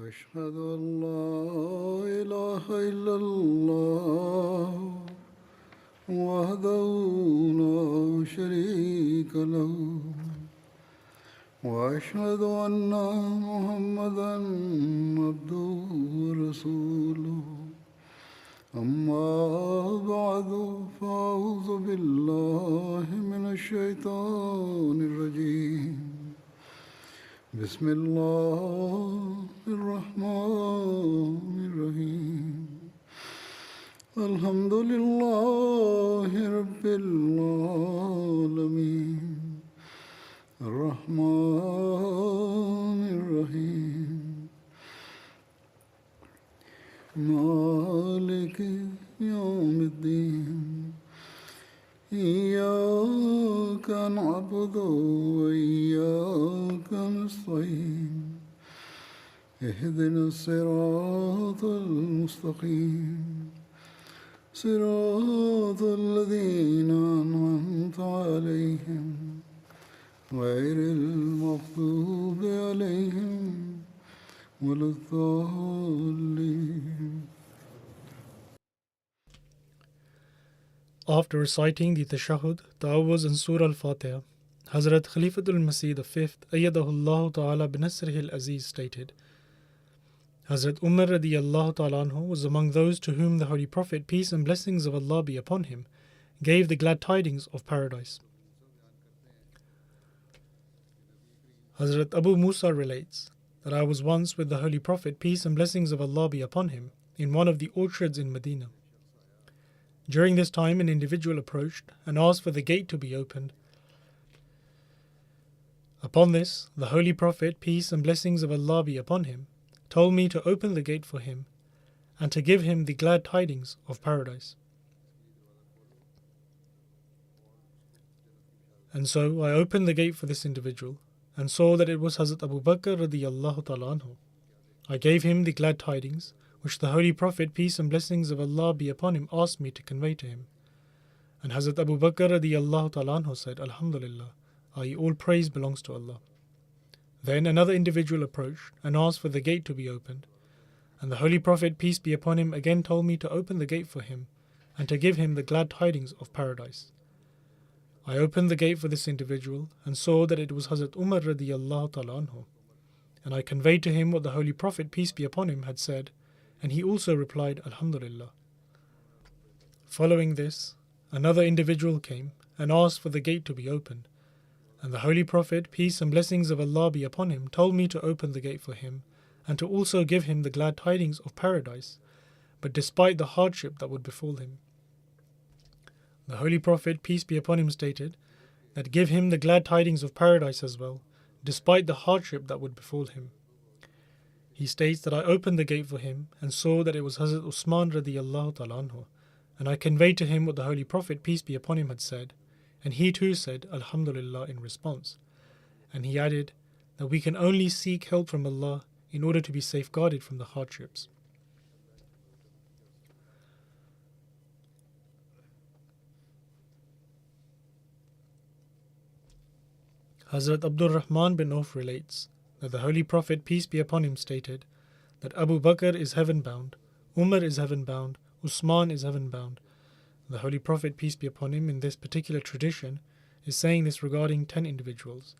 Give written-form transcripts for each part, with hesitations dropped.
أشهد أن لا إله إلا الله وحده لا شريك له وأشهد أن محمدا عبده ورسوله أما بعد فأعوذ بالله من الشيطان الرجيم بسم الله الرحمن الرحيم الحمد لله رب العالمين الرحمن الرحيم مالك يوم الدين إياك نعبد وإياك نستعين اهدنا الصراط المستقيم صراط الذين أنعمت عليهم غير المغضوب عليهم ولا الضالين. After reciting the Tashahhud, Ta'awuz and Surah Al-Fatiha, Hazrat Khalifatul Masih V, Ayyadahullah Ta'ala binasrihi al-Aziz stated, Hazrat Umar radiyallahu ta'ala anhu was among those to whom the Holy Prophet, peace and blessings of Allah be upon him, gave the glad tidings of paradise. Hazrat Abu Musa relates that I was once with the Holy Prophet, peace and blessings of Allah be upon him, in one of the orchards in Medina. During this time, an individual approached and asked for the gate to be opened. Upon this, the Holy Prophet, peace and blessings of Allah be upon him, told me to open the gate for him and to give him the glad tidings of paradise. And so I opened the gate for this individual and saw that it was Hazrat Abu Bakr radiyallahu ta'ala anhu. I gave him the glad tidings which the Holy Prophet, peace and blessings of Allah be upon him, asked me to convey to him. And Hazrat Abu Bakr radiyallahu ta'ala anhu said, Alhamdulillah, i.e. all praise belongs to Allah. Then another individual approached and asked for the gate to be opened. And the Holy Prophet, peace be upon him, again told me to open the gate for him and to give him the glad tidings of paradise. I opened the gate for this individual and saw that it was Hazrat Umar radiyallahu ta'ala anhu. And I conveyed to him what the Holy Prophet, peace be upon him, had said, and he also replied, Alhamdulillah. Following this, another individual came and asked for the gate to be opened. And the Holy Prophet, peace and blessings of Allah be upon him, told me to open the gate for him and to also give him the glad tidings of paradise, but despite the hardship that would befall him. The Holy Prophet, peace be upon him, stated that give him the glad tidings of paradise as well, despite the hardship that would befall him. He states that I opened the gate for him and saw that it was Hazrat Usman radiyallahu ta'ala anhu, and I conveyed to him what the Holy Prophet, peace be upon him, had said, and he too said Alhamdulillah in response. And he added that we can only seek help from Allah in order to be safeguarded from the hardships. Hazrat Abdul Rahman bin Auf relates that the Holy Prophet, peace be upon him, stated that Abu Bakr is heaven-bound, Umar is heaven-bound, Usman is heaven-bound. The Holy Prophet, peace be upon him, in this particular tradition, is saying this regarding 10 individuals.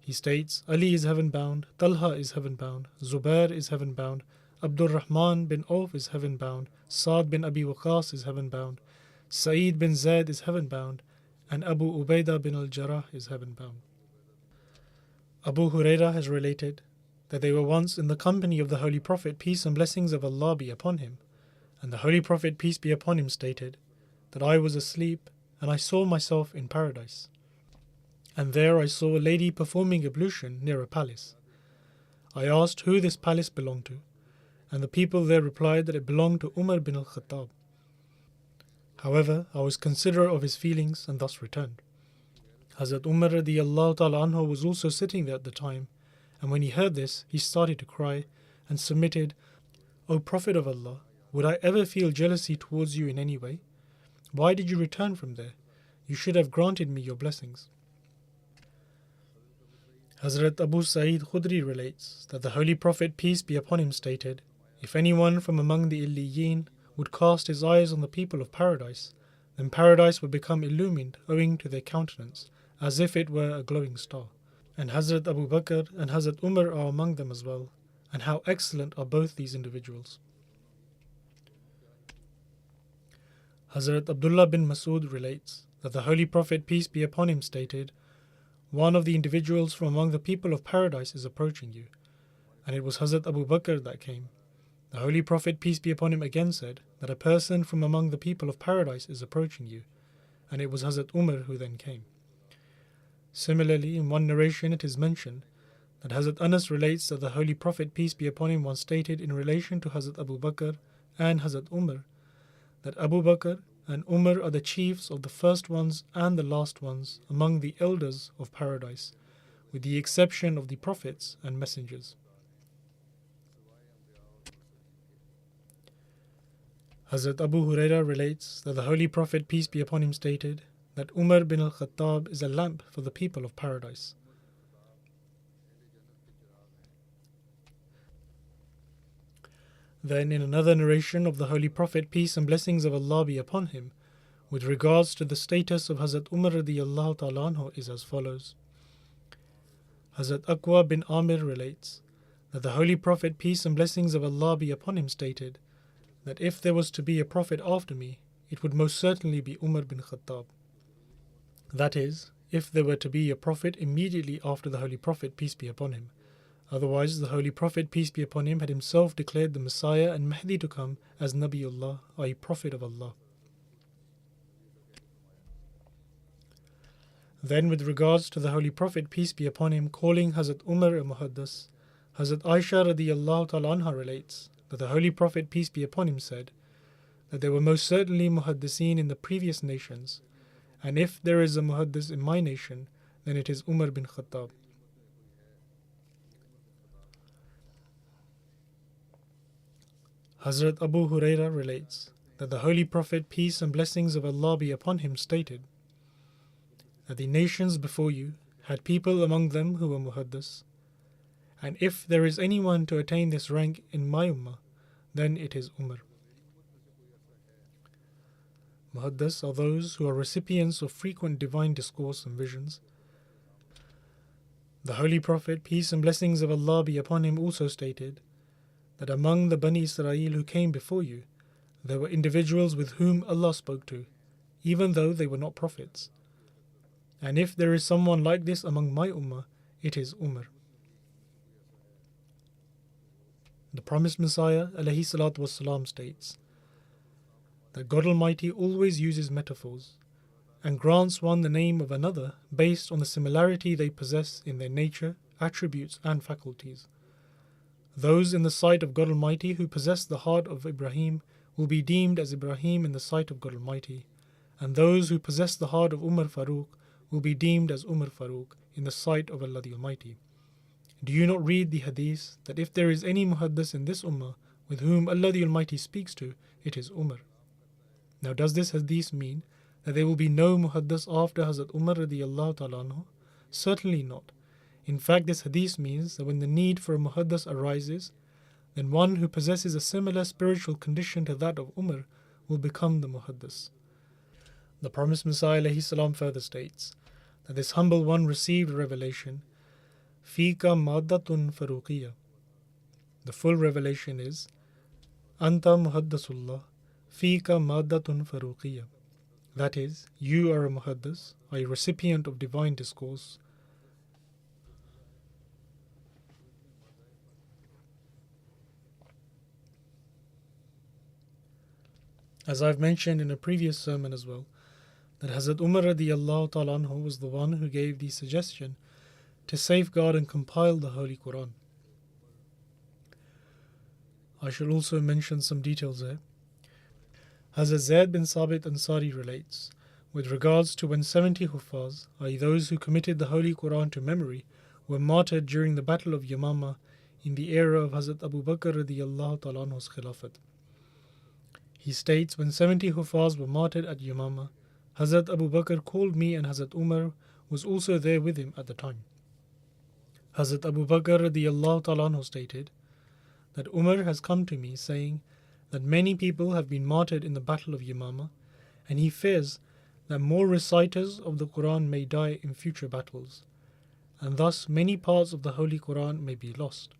He states, Ali is heaven-bound, Talha is heaven-bound, Zubair is heaven-bound, Abdul Rahman bin Auf is heaven-bound, Saad bin Abi Waqas is heaven-bound, Sa'id bin Zaid is heaven-bound, and Abu Ubaidah bin al-Jarrah is heaven-bound. Abu Hurairah has related that they were once in the company of the Holy Prophet, peace and blessings of Allah be upon him, and the Holy Prophet, peace be upon him, stated that I was asleep and I saw myself in paradise. And there I saw a lady performing ablution near a palace. I asked who this palace belonged to, and the people there replied that it belonged to Umar bin al-Khattab. However, I was considerate of his feelings and thus returned. Hazrat Umar radiyallahu ta'ala anhu was also sitting there at the time, and when he heard this, he started to cry and submitted, O Prophet of Allah, would I ever feel jealousy towards you in any way? Why did you return from there? You should have granted me your blessings. Hazrat Abu Sa'id Khudri relates that the Holy Prophet, peace be upon him, stated, "If anyone from among the Illiyin would cast his eyes on the people of paradise, then paradise would become illumined owing to their countenance, as if it were a glowing star. And Hazrat Abu Bakr and Hazrat Umar are among them as well, and how excellent are both these individuals." Hazrat Abdullah bin Masud relates that the Holy Prophet, peace be upon him, stated, "One of the individuals from among the people of paradise is approaching you." And it was Hazrat Abu Bakr that came. The Holy Prophet, peace be upon him, again said that a person from among the people of paradise is approaching you. And it was Hazrat Umar who then came. Similarly, in one narration it is mentioned that Hazrat Anas relates that the Holy Prophet, peace be upon him, once stated in relation to Hazrat Abu Bakr and Hazrat Umar that Abu Bakr and Umar are the chiefs of the first ones and the last ones among the elders of paradise, with the exception of the prophets and messengers. Hazrat Abu Huraira relates that the Holy Prophet, peace be upon him, stated that Umar bin al-Khattab is a lamp for the people of paradise. Then in another narration of the Holy Prophet, peace and blessings of Allah be upon him, with regards to the status of Hazrat Umar radiyallahu ta'ala anhu, is as follows. Hazrat Aqwa bin Amir relates that the Holy Prophet, peace and blessings of Allah be upon him, stated that if there was to be a prophet after me, it would most certainly be Umar bin Khattab. That is, if there were to be a prophet immediately after the Holy Prophet, peace be upon him. Otherwise, the Holy Prophet, peace be upon him, had himself declared the Messiah and Mahdi to come as Nabiullah, i.e. Prophet of Allah. Then, with regards to the Holy Prophet, peace be upon him, calling Hazrat Umar a Muhaddas, Hazrat Aisha radiyallahu ta'ala anha relates that the Holy Prophet, peace be upon him, said that there were most certainly Muhaddiseen in the previous nations, and if there is a Muhaddis in my nation, then it is Umar bin Khattab. Hazrat Abu Huraira relates that the Holy Prophet, peace and blessings of Allah be upon him, stated that the nations before you had people among them who were Muhaddis, and if there is anyone to attain this rank in my ummah, then it is Umar. Muhaddis are those who are recipients of frequent divine discourse and visions. The Holy Prophet, peace and blessings of Allah be upon him, also stated that among the Bani Israel who came before you, there were individuals with whom Allah spoke to, even though they were not prophets. And if there is someone like this among my ummah, it is Umar. The promised Messiah alayhi salatu wassalam states that God Almighty always uses metaphors and grants one the name of another based on the similarity they possess in their nature, attributes and faculties. Those in the sight of God Almighty who possess the heart of Ibrahim will be deemed as Ibrahim in the sight of God Almighty, and those who possess the heart of Umar Farooq will be deemed as Umar Farooq in the sight of Allah the Almighty. Do you not read the hadith that if there is any muhaddis in this ummah with whom Allah the Almighty speaks to, it is Umar? Now does this hadith mean that there will be no muhaddis after Hazrat Umar radiyallahu ta'ala anhu? Certainly not. In fact, this hadith means that when the need for a muhaddis arises, then one who possesses a similar spiritual condition to that of Umar will become the muhaddis. The promised Messiah alayhi salam further states that this humble one received revelation, Fika maddatun faruqiyya. The full revelation is, Anta muhaddasullah, Fika maddatun faruqiyya. That is, you are a muhaddis, a recipient of divine discourse. As I've mentioned in a previous sermon as well, that Hazrat Umar radiyallahu ta'ala anhu was the one who gave the suggestion to safeguard and compile the Holy Quran. I shall also mention some details here. Hazrat Zayd bin Sabit Ansari relates, with regards to when 70 Huffaz, i.e. those who committed the Holy Quran to memory, were martyred during the Battle of Yamama in the era of Hazrat Abu Bakr radiyallahu ta'ala anhu's Khilafat. He states, when 70 Huffaz were martyred at Yamama, Hazrat Abu Bakr called me and Hazrat Umar was also there with him at the time. Hazrat Abu Bakr radiyallahu ta'ala anhu stated that Umar has come to me saying that many people have been martyred in the battle of Yamama, and he fears that more reciters of the Quran may die in future battles, and thus many parts of the Holy Quran may be lost,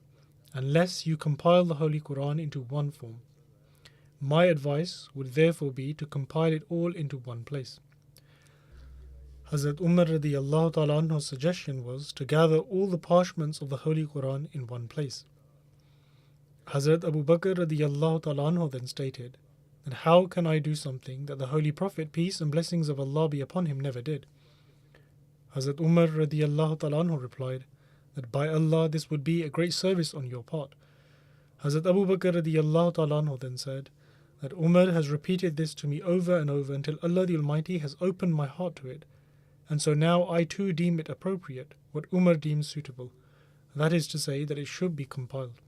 unless you compile the Holy Quran into one form. My advice would therefore be to compile it all into one place. Hazrat Umar radiyallahu ta'ala anhu's suggestion was to gather all the parchments of the Holy Quran in one place. Hazrat Abu Bakr radiyallahu ta'ala anhu then stated, "And how can I do something that the Holy Prophet, peace and blessings of Allah be upon him, never did?" Hazrat Umar radiyallahu ta'ala anhu replied that by Allah this would be a great service on your part. Hazrat Abu Bakr radiyallahu ta'ala anhu then said that Umar has repeated this to me over and over until Allah the Almighty has opened my heart to it, and so now I too deem it appropriate, what Umar deems suitable, that is to say that it should be compiled.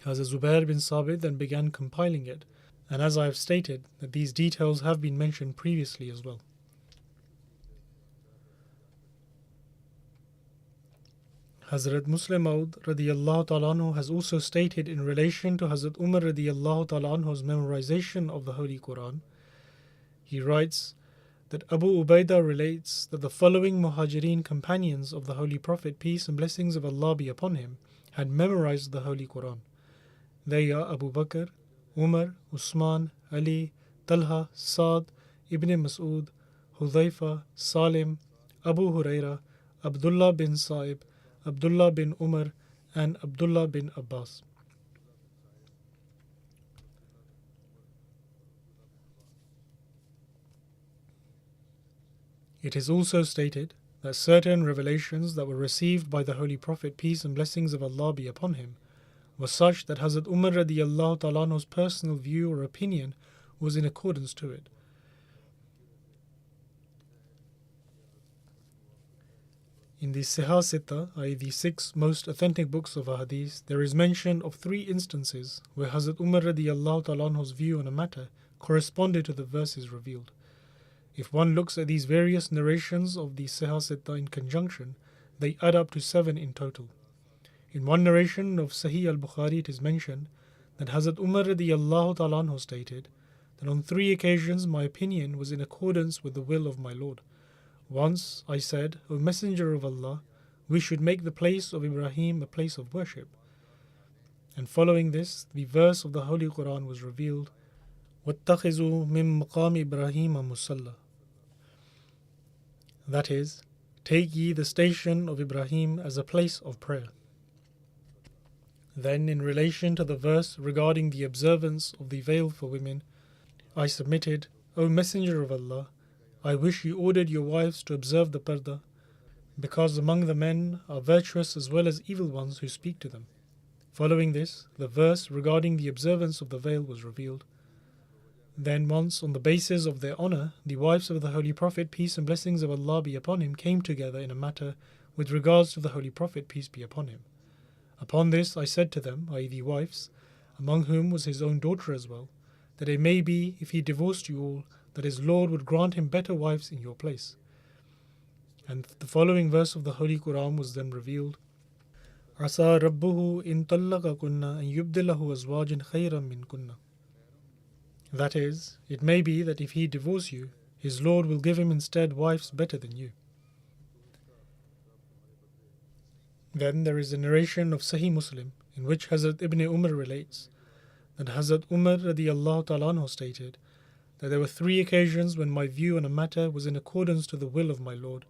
Hazrat Zubair bin Sabit then began compiling it, and as I have stated, that these details have been mentioned previously as well. Hazrat Muslim Maud radiyallahu ta'ala anhu has also stated in relation to Hazrat Umar radiyallahu ta'ala anhu's memorization of the Holy Quran. He writes that Abu Ubaidah relates that the following Muhajirin companions of the Holy Prophet, peace and blessings of Allah be upon him, had memorized the Holy Quran. They are Abu Bakr, Umar, Usman, Ali, Talha, Saad, Ibn Mas'ud, Hudhaifa, Salim, Abu Huraira, Abdullah bin Sa'ib, Abdullah bin Umar, and Abdullah bin Abbas. It is also stated that certain revelations that were received by the Holy Prophet, peace and blessings of Allah be upon him, was such that Hazrat Umar radiyallahu ta'ala anhu's personal view or opinion was in accordance to it. In the Sihah Sitta, i.e. the 6 most authentic books of Ahadith, there is mention of 3 instances where Hazrat Umar radiyallahu ta'ala anhu's view on a matter corresponded to the verses revealed. If one looks at these various narrations of the Sihah Sitta in conjunction, they add up to 7 in total. In one narration of Sahih al-Bukhari it is mentioned that Hazrat Umar radiyallahu ta'ala anhu stated that on 3 occasions my opinion was in accordance with the will of my Lord. Once I said, O Messenger of Allah, we should make the place of Ibrahim a place of worship. And following this, the verse of the Holy Quran was revealed, وَاتَّخِذُوا مِن مَقَامِ إِبْرَاهِيمَ مُصَلَّى. That is, take ye the station of Ibrahim as a place of prayer. Then, in relation to the verse regarding the observance of the veil for women, I submitted, O Messenger of Allah, I wish you ordered your wives to observe the parda, because among the men are virtuous as well as evil ones who speak to them. Following this, the verse regarding the observance of the veil was revealed. Then once, on the basis of their honor, the wives of the Holy Prophet, peace and blessings of Allah be upon him, came together in a matter with regards to the Holy Prophet, peace be upon him. Upon this I said to them, i.e. the wives, among whom was his own daughter as well, that it may be, if he divorced you all, that his Lord would grant him better wives in your place. And the following verse of the Holy Quran was then revealed. عَسَى رَبُّهُ إِن طَلَّقَكُنَّ أَن يُبْدِلَهُ أَزْوَاجًا خَيْرًا مِنْكُنَّ. That is, it may be that if he divorce you, his Lord will give him instead wives better than you. Then there is a narration of Sahih Muslim in which Hazrat Ibn Umar relates that Hazrat Umar radiyallahu ta'ala anhu stated that there were 3 occasions when my view on a matter was in accordance to the will of my Lord,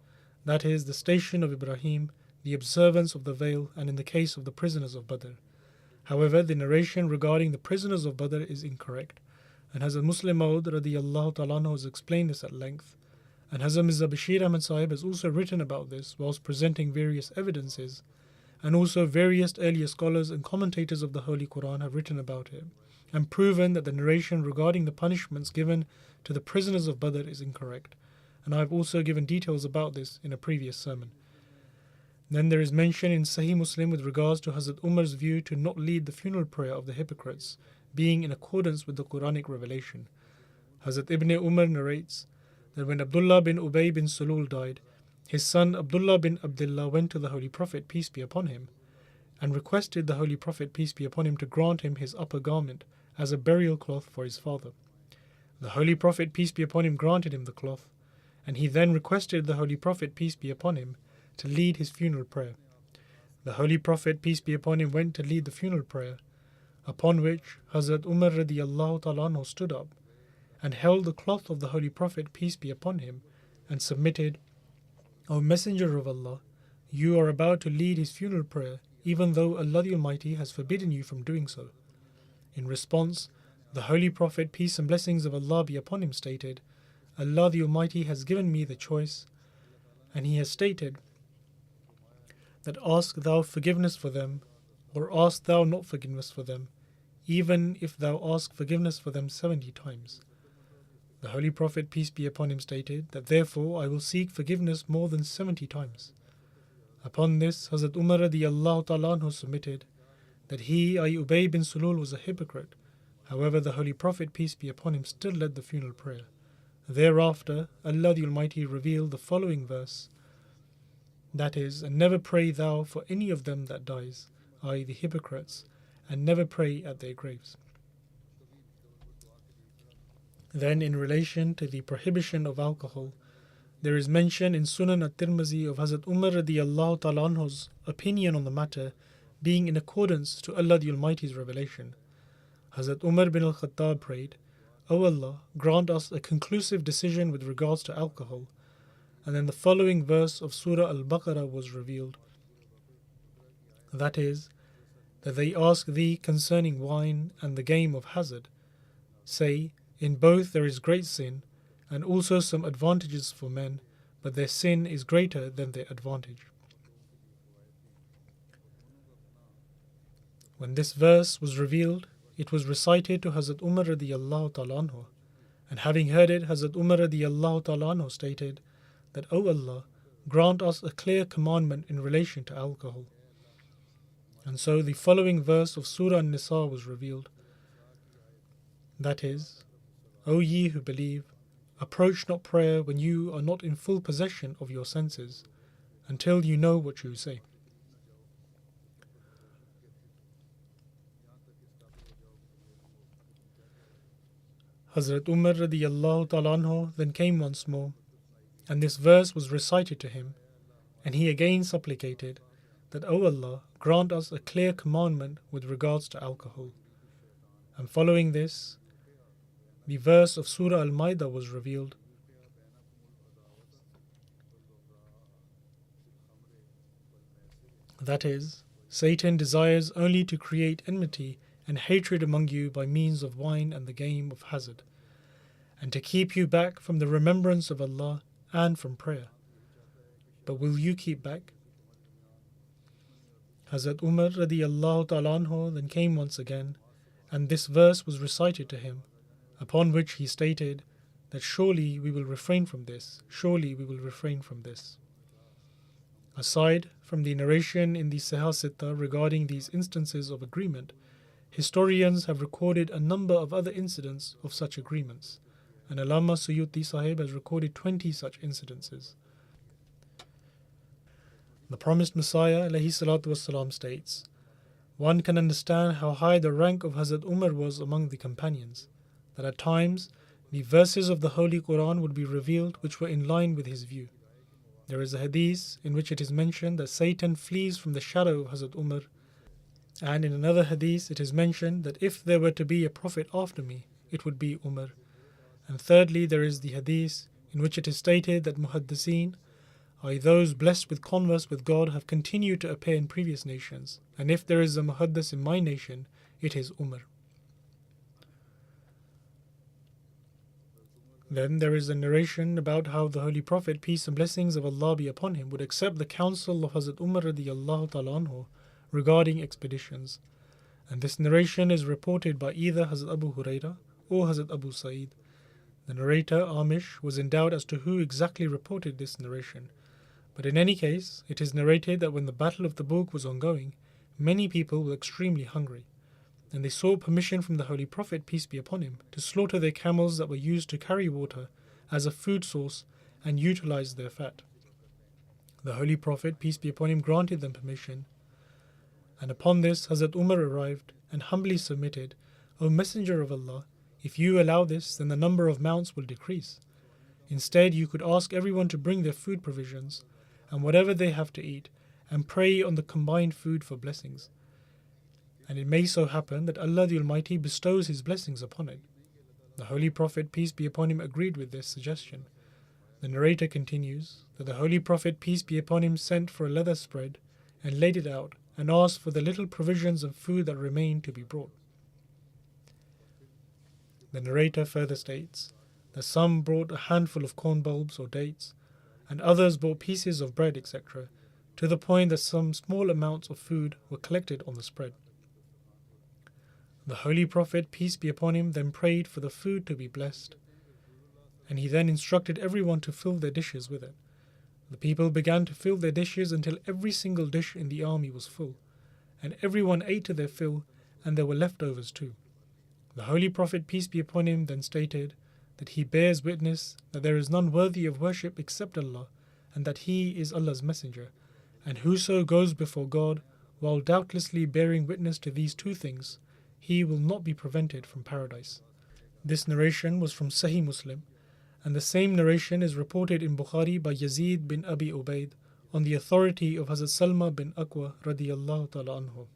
that is, the station of Ibrahim, the observance of the veil, and in the case of the prisoners of Badr. However, the narration regarding the prisoners of Badr is incorrect, and Hazrat Muslim Maud radiyallahu ta'ala anhu has explained this at length, and Hazrat Mirza Bashir Ahmad Sahib has also written about this whilst presenting various evidences, and also various earlier scholars and commentators of the Holy Quran have written about it, and proven that the narration regarding the punishments given to the prisoners of Badr is incorrect, and I have also given details about this in a previous sermon. Then there is mention in Sahih Muslim with regards to Hazrat Umar's view to not lead the funeral prayer of the hypocrites, being in accordance with the Quranic revelation. Hazrat Ibn Umar narrates that when Abdullah bin Ubay bin Salul died, his son Abdullah bin Abdullah went to the Holy Prophet, peace be upon him, and requested the Holy Prophet, peace be upon him, to grant him his upper garment as a burial cloth for his father. The Holy Prophet, peace be upon him, granted him the cloth, and he then requested the Holy Prophet, peace be upon him, to lead his funeral prayer. The Holy Prophet, peace be upon him, went to lead the funeral prayer, upon which Hazrat Umar radiallahu ta'ala anhu stood up and held the cloth of the Holy Prophet, peace be upon him, and submitted, O Messenger of Allah, you are about to lead his funeral prayer, even though Allah the Almighty has forbidden you from doing so. In response, the Holy Prophet, peace and blessings of Allah be upon him, stated, Allah the Almighty has given me the choice, and He has stated that ask thou forgiveness for them, or ask thou not forgiveness for them, even if thou ask forgiveness for them 70 times. The Holy Prophet, peace be upon him, stated that therefore I will seek forgiveness more than 70 times. Upon this, Hazrat Umar radiallahu ta'ala anhu submitted that he, i.e. Ubay bin Sulul, was a hypocrite. However, the Holy Prophet, peace be upon him, still led the funeral prayer. Thereafter, Allah the Almighty revealed the following verse, that is, and never pray thou for any of them that dies, i.e. the hypocrites, and never pray at their graves. Then, in relation to the prohibition of alcohol, there is mention in Sunan at-Tirmizi of Hazrat Umar radiallahu ta'ala anhu's opinion on the matter being in accordance to Allah the Almighty's revelation. Hazrat Umar bin al-Khattab prayed, O Allah, grant us a conclusive decision with regards to alcohol. And then the following verse of Surah Al-Baqarah was revealed. That is, that they ask thee concerning wine and the game of hazard. Say, in both there is great sin, and also some advantages for men, but their sin is greater than their advantage. When this verse was revealed, it was recited to Hazrat Umar radiallahu ta'ala anhu, and having heard it, Hazrat Umar radiallahu ta'ala anhu stated that, O Allah, grant us a clear commandment in relation to alcohol. And so the following verse of Surah An-Nisa was revealed. That is, O ye who believe, approach not prayer when you are not in full possession of your senses, until you know what you say. Hazrat Umar radiallahu ta'ala anhu then came once more, and this verse was recited to him, and he again supplicated that, O Allah, grant us a clear commandment with regards to alcohol. And following this, the verse of Surah Al-Maidah was revealed. That is, Satan desires only to create enmity and hatred among you by means of wine and the game of hazard, and to keep you back from the remembrance of Allah and from prayer. But will you keep back? Hazrat Umar radiallahu ta'ala anhu then came once again, and this verse was recited to him, upon which he stated that surely we will refrain from this, surely we will refrain from this. Aside from the narration in the Sahih Sitta regarding these instances of agreement, historians have recorded a number of other incidents of such agreements, and Allama Suyuti Sahib has recorded 20 such incidences. The promised Messiah ﷺ states, one can understand how high the rank of Hazrat Umar was among the companions, that at times the verses of the Holy Quran would be revealed which were in line with his view. There is a hadith in which it is mentioned that Satan flees from the shadow of Hazrat Umar, and in another hadith it is mentioned that if there were to be a prophet after me, it would be Umar. And thirdly, there is the hadith in which it is stated that Muhaddiseen, i.e. those blessed with converse with God, have continued to appear in previous nations, and if there is a Muhaddis in my nation, it is Umar. Then there is a narration about how the Holy Prophet, peace and blessings of Allah be upon him, would accept the counsel of Hazrat Umar radiallahu ta'ala anhu regarding expeditions. And this narration is reported by either Hazrat Abu Hurairah or Hazrat Abu Sa'id. The narrator, Amish, was in doubt as to who exactly reported this narration. But in any case, it is narrated that when the Battle of Tabuk was ongoing, many people were extremely hungry, and they sought permission from the Holy Prophet, peace be upon him, to slaughter their camels that were used to carry water as a food source and utilize their fat. The Holy Prophet, peace be upon him, granted them permission. And upon this, Hazrat Umar arrived and humbly submitted, O Messenger of Allah, if you allow this, then the number of mounts will decrease. Instead, you could ask everyone to bring their food provisions and whatever they have to eat, and pray on the combined food for blessings. And it may so happen that Allah the Almighty bestows His blessings upon it. The Holy Prophet, peace be upon him, agreed with this suggestion. The narrator continues that the Holy Prophet, peace be upon him, sent for a leather spread and laid it out and asked for the little provisions of food that remained to be brought. The narrator further states that some brought a handful of corn bulbs or dates, and others brought pieces of bread, etc., to the point that some small amounts of food were collected on the spread. The Holy Prophet, peace be upon him, then prayed for the food to be blessed, and he then instructed everyone to fill their dishes with it. The people began to fill their dishes until every single dish in the army was full, and everyone ate to their fill, and there were leftovers too. The Holy Prophet, peace be upon him, then stated that he bears witness that there is none worthy of worship except Allah, and that He is Allah's messenger, and whoso goes before God while doubtlessly bearing witness to these two things, he will not be prevented from paradise. This narration was from Sahih Muslim, and the same narration is reported in Bukhari by Yazid bin Abi Ubaid on the authority of Hazrat Salma bin Aqwa radiyallahu ta'ala anhu.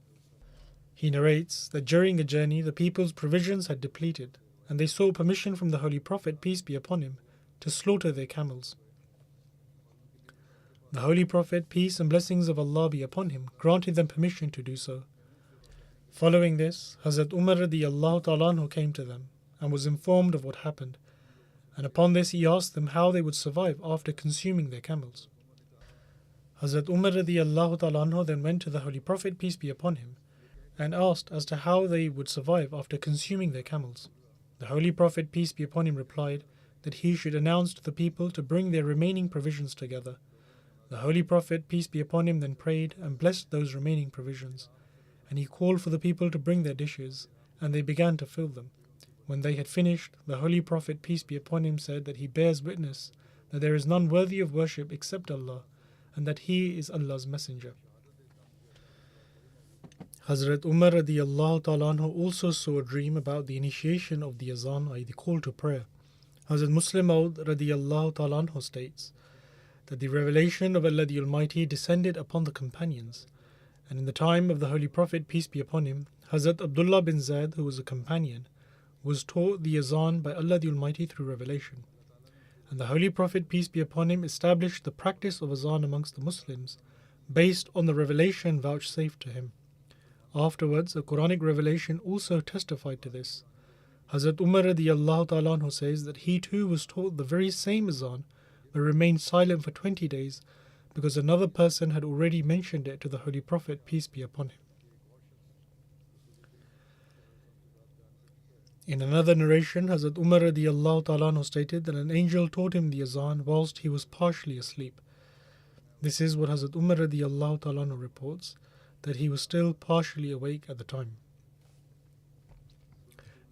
He narrates that during a journey the people's provisions had depleted, and they sought permission from the Holy Prophet, peace be upon him, to slaughter their camels. The Holy Prophet, peace and blessings of Allah be upon him, granted them permission to do so. Following this, Hazrat Umar radiyallahu ta'ala anhu came to them and was informed of what happened, and upon this he asked them how they would survive after consuming their camels. Hazrat Umar radiyallahu ta'ala anhu then went to the Holy Prophet, peace be upon him, and asked as to how they would survive after consuming their camels. The Holy Prophet, peace be upon him, replied that he should announce to the people to bring their remaining provisions together. The Holy Prophet, peace be upon him, then prayed and blessed those remaining provisions, and he called for the people to bring their dishes, and they began to fill them. When they had finished, the Holy Prophet, peace be upon him, said that he bears witness that there is none worthy of worship except Allah, and that He is Allah's messenger. Hazrat Umar radiyallahu ta'ala anhu also saw a dream about the initiation of the azan, i.e. the call to prayer. Hazrat Muslim Maud radiyallahu ta'ala anhu states that the revelation of Allah the Almighty descended upon the companions, and in the time of the Holy Prophet, peace be upon him, Hazrat Abdullah bin Zayd, who was a companion, was taught the azan by Allah the Almighty through revelation. And the Holy Prophet, peace be upon him, established the practice of azan amongst the Muslims based on the revelation vouchsafed to him. Afterwards, a Quranic revelation also testified to this. Hazrat Umar radiyallahu ta'ala anhu says that he too was taught the very same azan but remained silent for 20 days because another person had already mentioned it to the Holy Prophet, peace be upon him. In another narration, Hazrat Umar radiyallahu ta'ala anhu stated that an angel taught him the azan whilst he was partially asleep. This is what Hazrat Umar radiyallahu ta'ala anhu reports, that he was still partially awake at the time.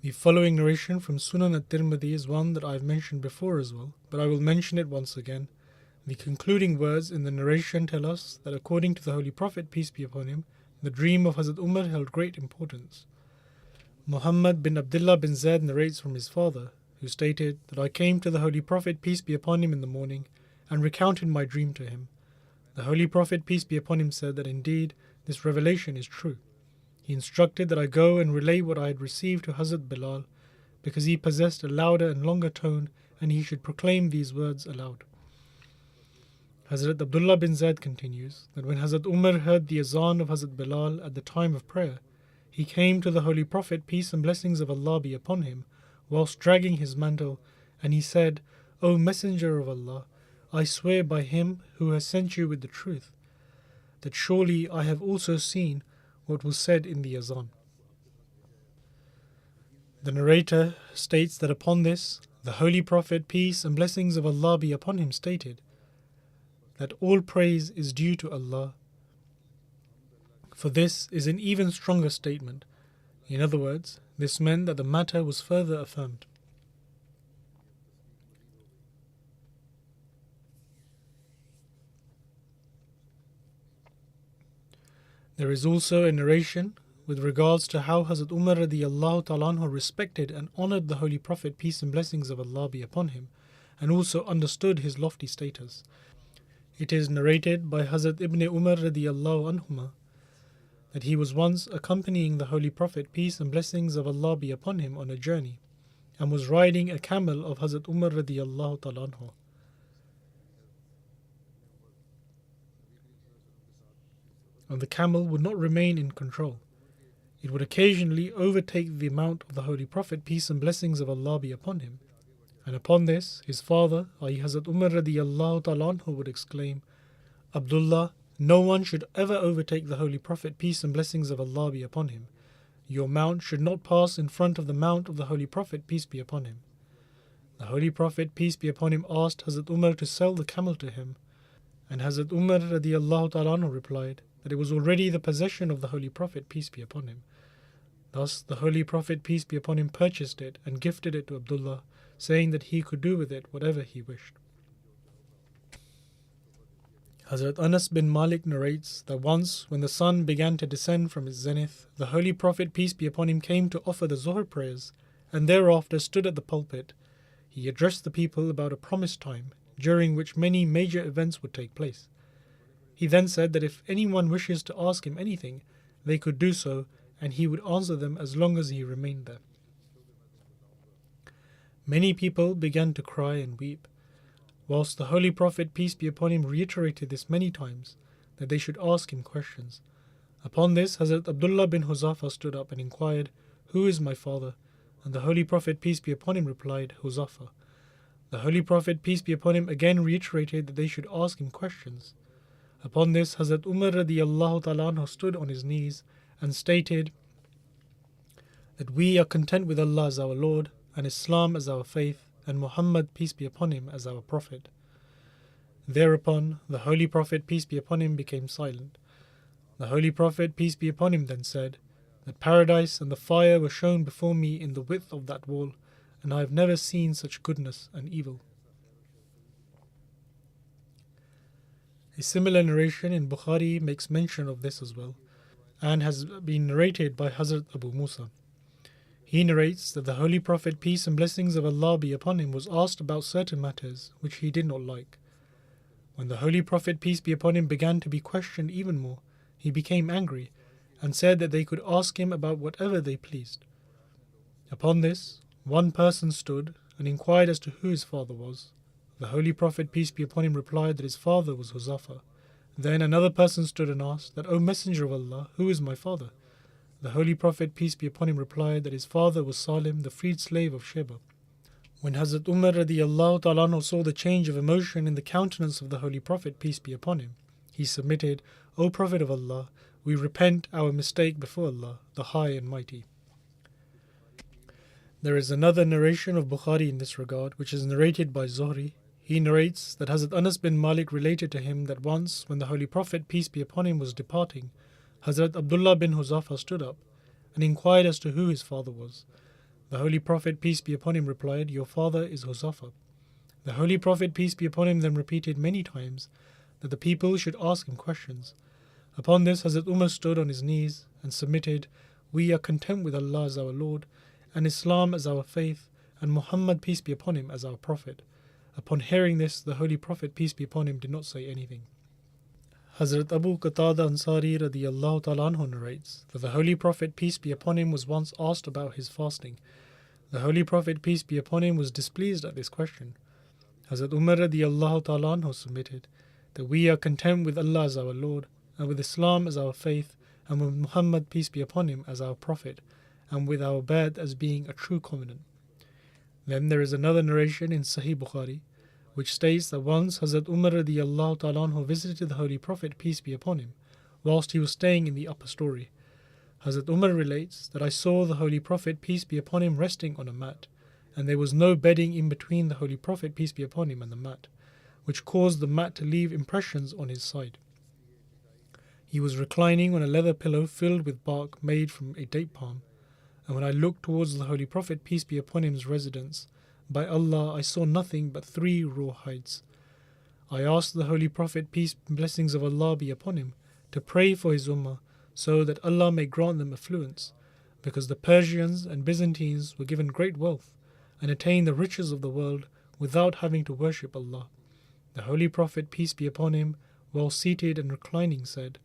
The following narration from Sunan at-Tirmidhi is one that I have mentioned before as well, but I will mention it once again. The concluding words in the narration tell us that according to the Holy Prophet, peace be upon him, the dream of Hazrat Umar held great importance. Muhammad bin Abdullah bin Zayd narrates from his father, who stated that I came to the Holy Prophet, peace be upon him, in the morning and recounted my dream to him. The Holy Prophet, peace be upon him, said that indeed this revelation is true. He instructed that I go and relay what I had received to Hazrat Bilal, because he possessed a louder and longer tone, and he should proclaim these words aloud. Hazrat Abdullah bin Zayd continues that when Hazrat Umar heard the azan of Hazrat Bilal at the time of prayer, he came to the Holy Prophet, peace and blessings of Allah be upon him, whilst dragging his mantle, and he said, O Messenger of Allah, I swear by him who has sent you with the truth, that surely I have also seen what was said in the azan. The narrator states that upon this, the Holy Prophet, peace and blessings of Allah be upon him, stated that all praise is due to Allah. For this is an even stronger statement. In other words, this meant that the matter was further affirmed. There is also a narration with regards to how Hazrat Umar radiallahu ta'ala anhu respected and honored the Holy Prophet, peace and blessings of Allah be upon him, and also understood his lofty status. It is narrated by Hazrat Ibn Umar radiallahu anhuma that he was once accompanying the Holy Prophet, peace and blessings of Allah be upon him, on a journey, and was riding a camel of Hazrat Umar radiallahu ta'ala anhu. And the camel would not remain in control. It would occasionally overtake the mount of the Holy Prophet, peace and blessings of Allah be upon him. And upon this, his father, i.e. Hazrat Umar radiallahu ta'ala anhu, would exclaim, Abdullah, no one should ever overtake the Holy Prophet, peace and blessings of Allah be upon him. Your mount should not pass in front of the mount of the Holy Prophet, peace be upon him. The Holy Prophet, peace be upon him, asked Hazrat Umar to sell the camel to him, and Hazrat Umar radiallahu ta'ala anhu replied that it was already the possession of the Holy Prophet, peace be upon him. Thus the Holy Prophet, peace be upon him, purchased it and gifted it to Abdullah, saying that he could do with it whatever he wished. Hazrat Anas bin Malik narrates that once, when the sun began to descend from its zenith, the Holy Prophet, peace be upon him, came to offer the Zuhr prayers, and thereafter stood at the pulpit. He addressed the people about a promised time, during which many major events would take place. He then said that if anyone wishes to ask him anything, they could do so, and he would answer them as long as he remained there. Many people began to cry and weep, whilst the Holy Prophet, peace be upon him, reiterated this many times, that they should ask him questions. Upon this, Hazrat Abdullah bin Huzafa stood up and inquired, Who is my father? And the Holy Prophet, peace be upon him, replied, Huzafa. The Holy Prophet, peace be upon him, again reiterated that they should ask him questions. Upon this, Hazrat Umar radiallahu ta'ala anhu stood on his knees and stated that we are content with Allah as our Lord, and Islam as our faith, and Muhammad, peace be upon him, as our Prophet. Thereupon, the Holy Prophet, peace be upon him, became silent. The Holy Prophet, peace be upon him, then said that paradise and the fire were shown before me in the width of that wall, and I have never seen such goodness and evil. A similar narration in Bukhari makes mention of this as well, and has been narrated by Hazrat Abu Musa. He narrates that the Holy Prophet, peace and blessings of Allah be upon him, was asked about certain matters which he did not like. When the Holy Prophet, peace be upon him, began to be questioned even more, he became angry and said that they could ask him about whatever they pleased. Upon this, one person stood and inquired as to who his father was. The Holy Prophet, peace be upon him, replied that his father was Huzafa. Then another person stood and asked that, O Messenger of Allah, who is my father? The Holy Prophet, peace be upon him, replied that his father was Salim, the freed slave of Sheba. When Hazrat Umar radiallahu ta'ala anhu saw the change of emotion in the countenance of the Holy Prophet, peace be upon him, he submitted, O Prophet of Allah, we repent our mistake before Allah, the High and Mighty. There is another narration of Bukhari in this regard, which is narrated by Zuhri. He narrates that Hazrat Anas bin Malik related to him that once, when the Holy Prophet, peace be upon him, was departing, Hazrat Abdullah bin Huzafa stood up and inquired as to who his father was. The Holy Prophet, peace be upon him, replied, Your father is Huzafa. The Holy Prophet, peace be upon him, then repeated many times that the people should ask him questions. Upon this, Hazrat Umar stood on his knees and submitted, We are content with Allah as our Lord, and Islam as our faith, and Muhammad, peace be upon him, as our Prophet. Upon hearing this, the Holy Prophet, peace be upon him, did not say anything. Hazrat Abu Qatada Ansari radiallahu ta'ala anhu narrates that the Holy Prophet, peace be upon him, was once asked about his fasting. The Holy Prophet, peace be upon him, was displeased at this question. Hazrat Umar radiallahu ta'ala anhu submitted that we are content with Allah as our Lord, and with Islam as our faith, and with Muhammad, peace be upon him, as our Prophet, and with our Bai'at as being a true covenant. Then there is another narration in Sahih Bukhari, which states that once Hazrat Umar radiallahu ta'ala anhu visited the Holy Prophet, peace be upon him, whilst he was staying in the upper story. Hazrat Umar relates that I saw the Holy Prophet, peace be upon him, resting on a mat, and there was no bedding in between the Holy Prophet, peace be upon him, and the mat, which caused the mat to leave impressions on his side. He was reclining on a leather pillow filled with bark made from a date palm, and when I looked towards the Holy Prophet, peace be upon him's residence, by Allah, I saw nothing but 3 raw hides. I asked the Holy Prophet, peace and blessings of Allah be upon him, to pray for his ummah, so that Allah may grant them affluence, because the Persians and Byzantines were given great wealth and attained the riches of the world without having to worship Allah. The Holy Prophet, peace be upon him, while seated and reclining, said,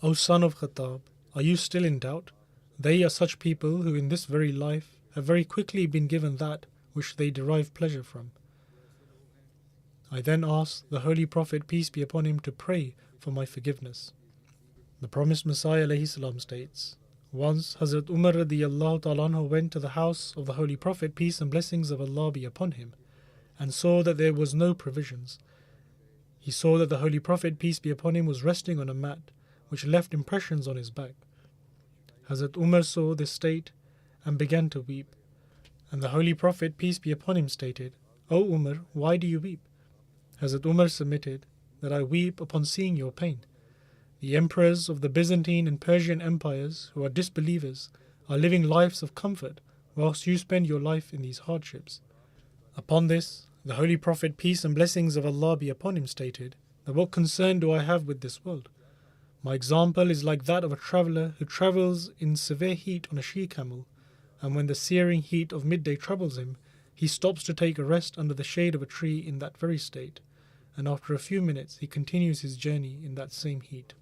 O son of Khattab, are you still in doubt? They are such people who in this very life have very quickly been given that which they derive pleasure from. I then asked the Holy Prophet, peace be upon him, to pray for my forgiveness. The promised Messiah ﷺ states, once Hazrat Umar radiyallahu ta'ala anhu went to the house of the Holy Prophet, peace and blessings of Allah be upon him, and saw that there was no provisions. He saw that the Holy Prophet, peace be upon him, was resting on a mat which left impressions on his back. Hazrat Umar saw this state and began to weep. And the Holy Prophet, peace be upon him, stated, O Umar, why do you weep? Hazrat Umar submitted, that I weep upon seeing your pain. The emperors of the Byzantine and Persian empires, who are disbelievers, are living lives of comfort, whilst you spend your life in these hardships. Upon this, the Holy Prophet, peace and blessings of Allah be upon him, stated, that what concern do I have with this world? My example is like that of a traveller who travels in severe heat on a she-camel, and when the searing heat of midday troubles him, he stops to take a rest under the shade of a tree in that very state, and after a few minutes he continues his journey in that same heat.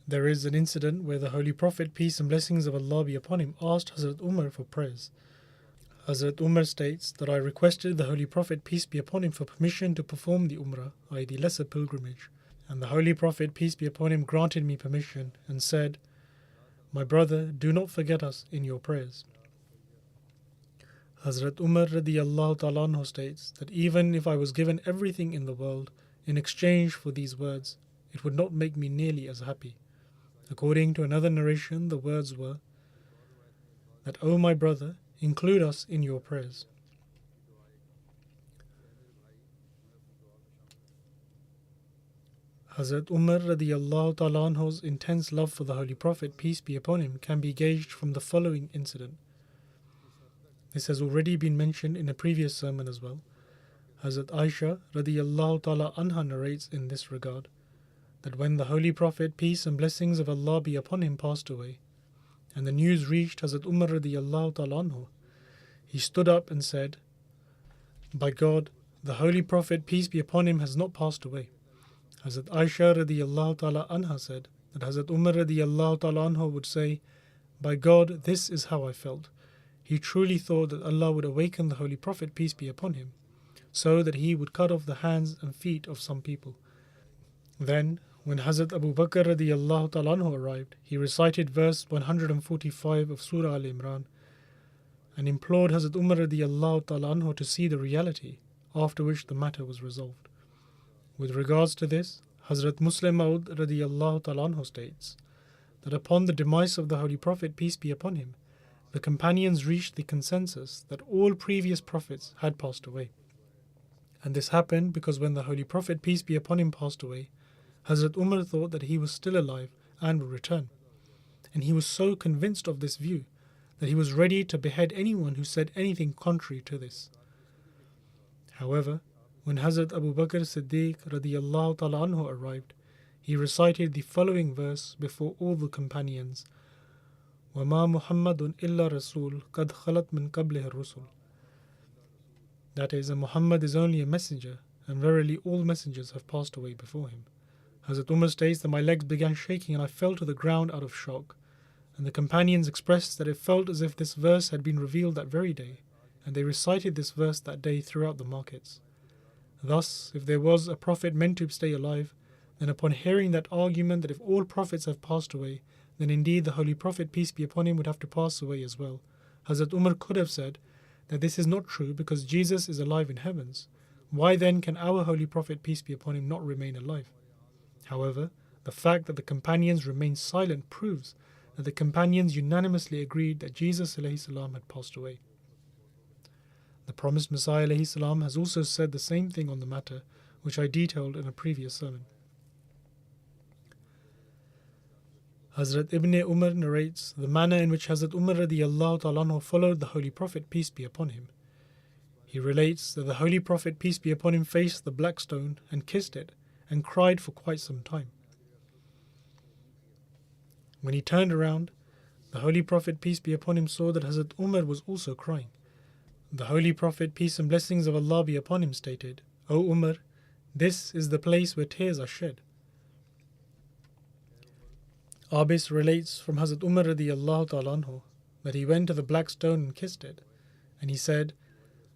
There is an incident where the Holy Prophet, peace and blessings of Allah be upon him, asked Hazrat Umar for prayers. Hazrat Umar states that I requested the Holy Prophet, peace be upon him, for permission to perform the Umrah, i.e. the lesser pilgrimage, and the Holy Prophet, peace be upon him, granted me permission and said, My brother, do not forget us in your prayers. Hazrat Umar radiyallahu ta'ala anhu states that even if I was given everything in the world in exchange for these words, it would not make me nearly as happy. According to another narration, the words were that, O my brother, include us in your prayers. Hazrat Umar radiyallahu ta'ala anhu's intense love for the Holy Prophet, peace be upon him, can be gauged from the following incident. This has already been mentioned in a previous sermon as well. Hazrat Aisha radiyallahu ta'ala anha narrates in this regard that when the Holy Prophet, peace and blessings of Allah be upon him, passed away, and the news reached Hazrat Umar radiyallahu ta'ala anhu, he stood up and said, By God, the Holy Prophet, peace be upon him, has not passed away. Hazrat Aisha radiyallahu ta'ala anha said that Hazrat Umar radiyallahu ta'ala anhu would say, By God, this is how I felt. He truly thought that Allah would awaken the Holy Prophet, peace be upon him, so that he would cut off the hands and feet of some people. Then, when Hazrat Abu Bakr radiyallahu ta'ala anhu arrived, he recited verse 145 of Surah Al-Imran and implored Hazrat Umar radiyallahu ta'ala anhu to see the reality, after which the matter was resolved. With regards to this, Hazrat Muslim Maud radiyallahu ta'ala anhu states that upon the demise of the Holy Prophet, peace be upon him, the companions reached the consensus that all previous prophets had passed away. And this happened because when the Holy Prophet, peace be upon him, passed away, Hazrat Umar thought that he was still alive and would return. And he was so convinced of this view that he was ready to behead anyone who said anything contrary to this. However, when Hazrat Abu Bakr Siddiq radiyallahu ta'ala anhu arrived, he recited the following verse before all the companions, وَمَا مُحَمَّدٌ إِلَّا رَسُولٌ قَدْ خَلَتْ مِنْ قَبْلِهِ الرُّسُلُ. That is, Muhammad is only a messenger, and verily all messengers have passed away before him. Hazrat Umar states that my legs began shaking and I fell to the ground out of shock, and the companions expressed that it felt as if this verse had been revealed that very day, and they recited this verse that day throughout the markets. Thus, if there was a prophet meant to stay alive, then upon hearing that argument that if all prophets have passed away, then indeed the Holy Prophet, peace be upon him, would have to pass away as well. Hazrat Umar could have said that this is not true because Jesus is alive in heavens. Why then can our Holy Prophet, peace be upon him, not remain alive? However, the fact that the companions remained silent proves that the companions unanimously agreed that Jesus ﷺ had passed away. The promised Messiah ﷺ has also said the same thing on the matter, which I detailed in a previous sermon. Hazrat Ibn Umar narrates the manner in which Hazrat Umar radiyallahu ta'ala anhu followed the Holy Prophet, peace be upon him. He relates that the Holy Prophet, peace be upon him, faced the black stone and kissed it, and cried for quite some time. When he turned around, the Holy Prophet, peace be upon him, saw that Hazrat Umar was also crying. The Holy Prophet, peace and blessings of Allah be upon him, stated, "O Umar, this is the place where tears are shed." Abis relates from Hazrat Umar radiyallahu ta'ala anhu that he went to the black stone and kissed it, and he said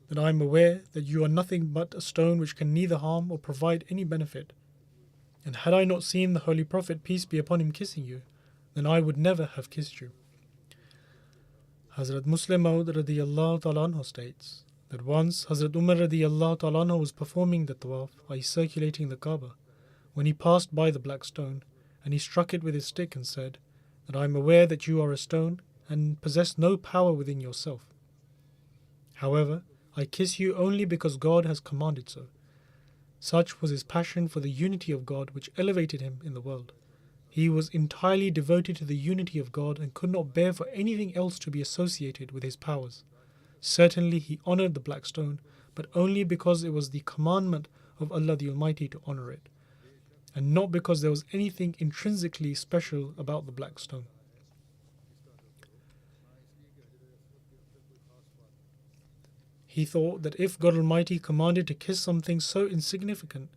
that I am aware that you are nothing but a stone which can neither harm or provide any benefit. And had I not seen the Holy Prophet, peace be upon him, kissing you, then I would never have kissed you. Hazrat Muslim Maud radiyallahu ta'ala anhu states that once Hazrat Umar radiyallahu ta'ala anhu was performing the tawaf, i.e. circulating the Kaaba, when he passed by the black stone, and he struck it with his stick and said that I am aware that you are a stone and possess no power within yourself. However, I kiss you only because God has commanded so. Such was his passion for the unity of God which elevated him in the world. He was entirely devoted to the unity of God and could not bear for anything else to be associated with his powers. Certainly he honored the black stone, but only because it was the commandment of Allah the Almighty to honor it, and not because there was anything intrinsically special about the black stone. He thought that if God Almighty commanded to kiss something so insignificant,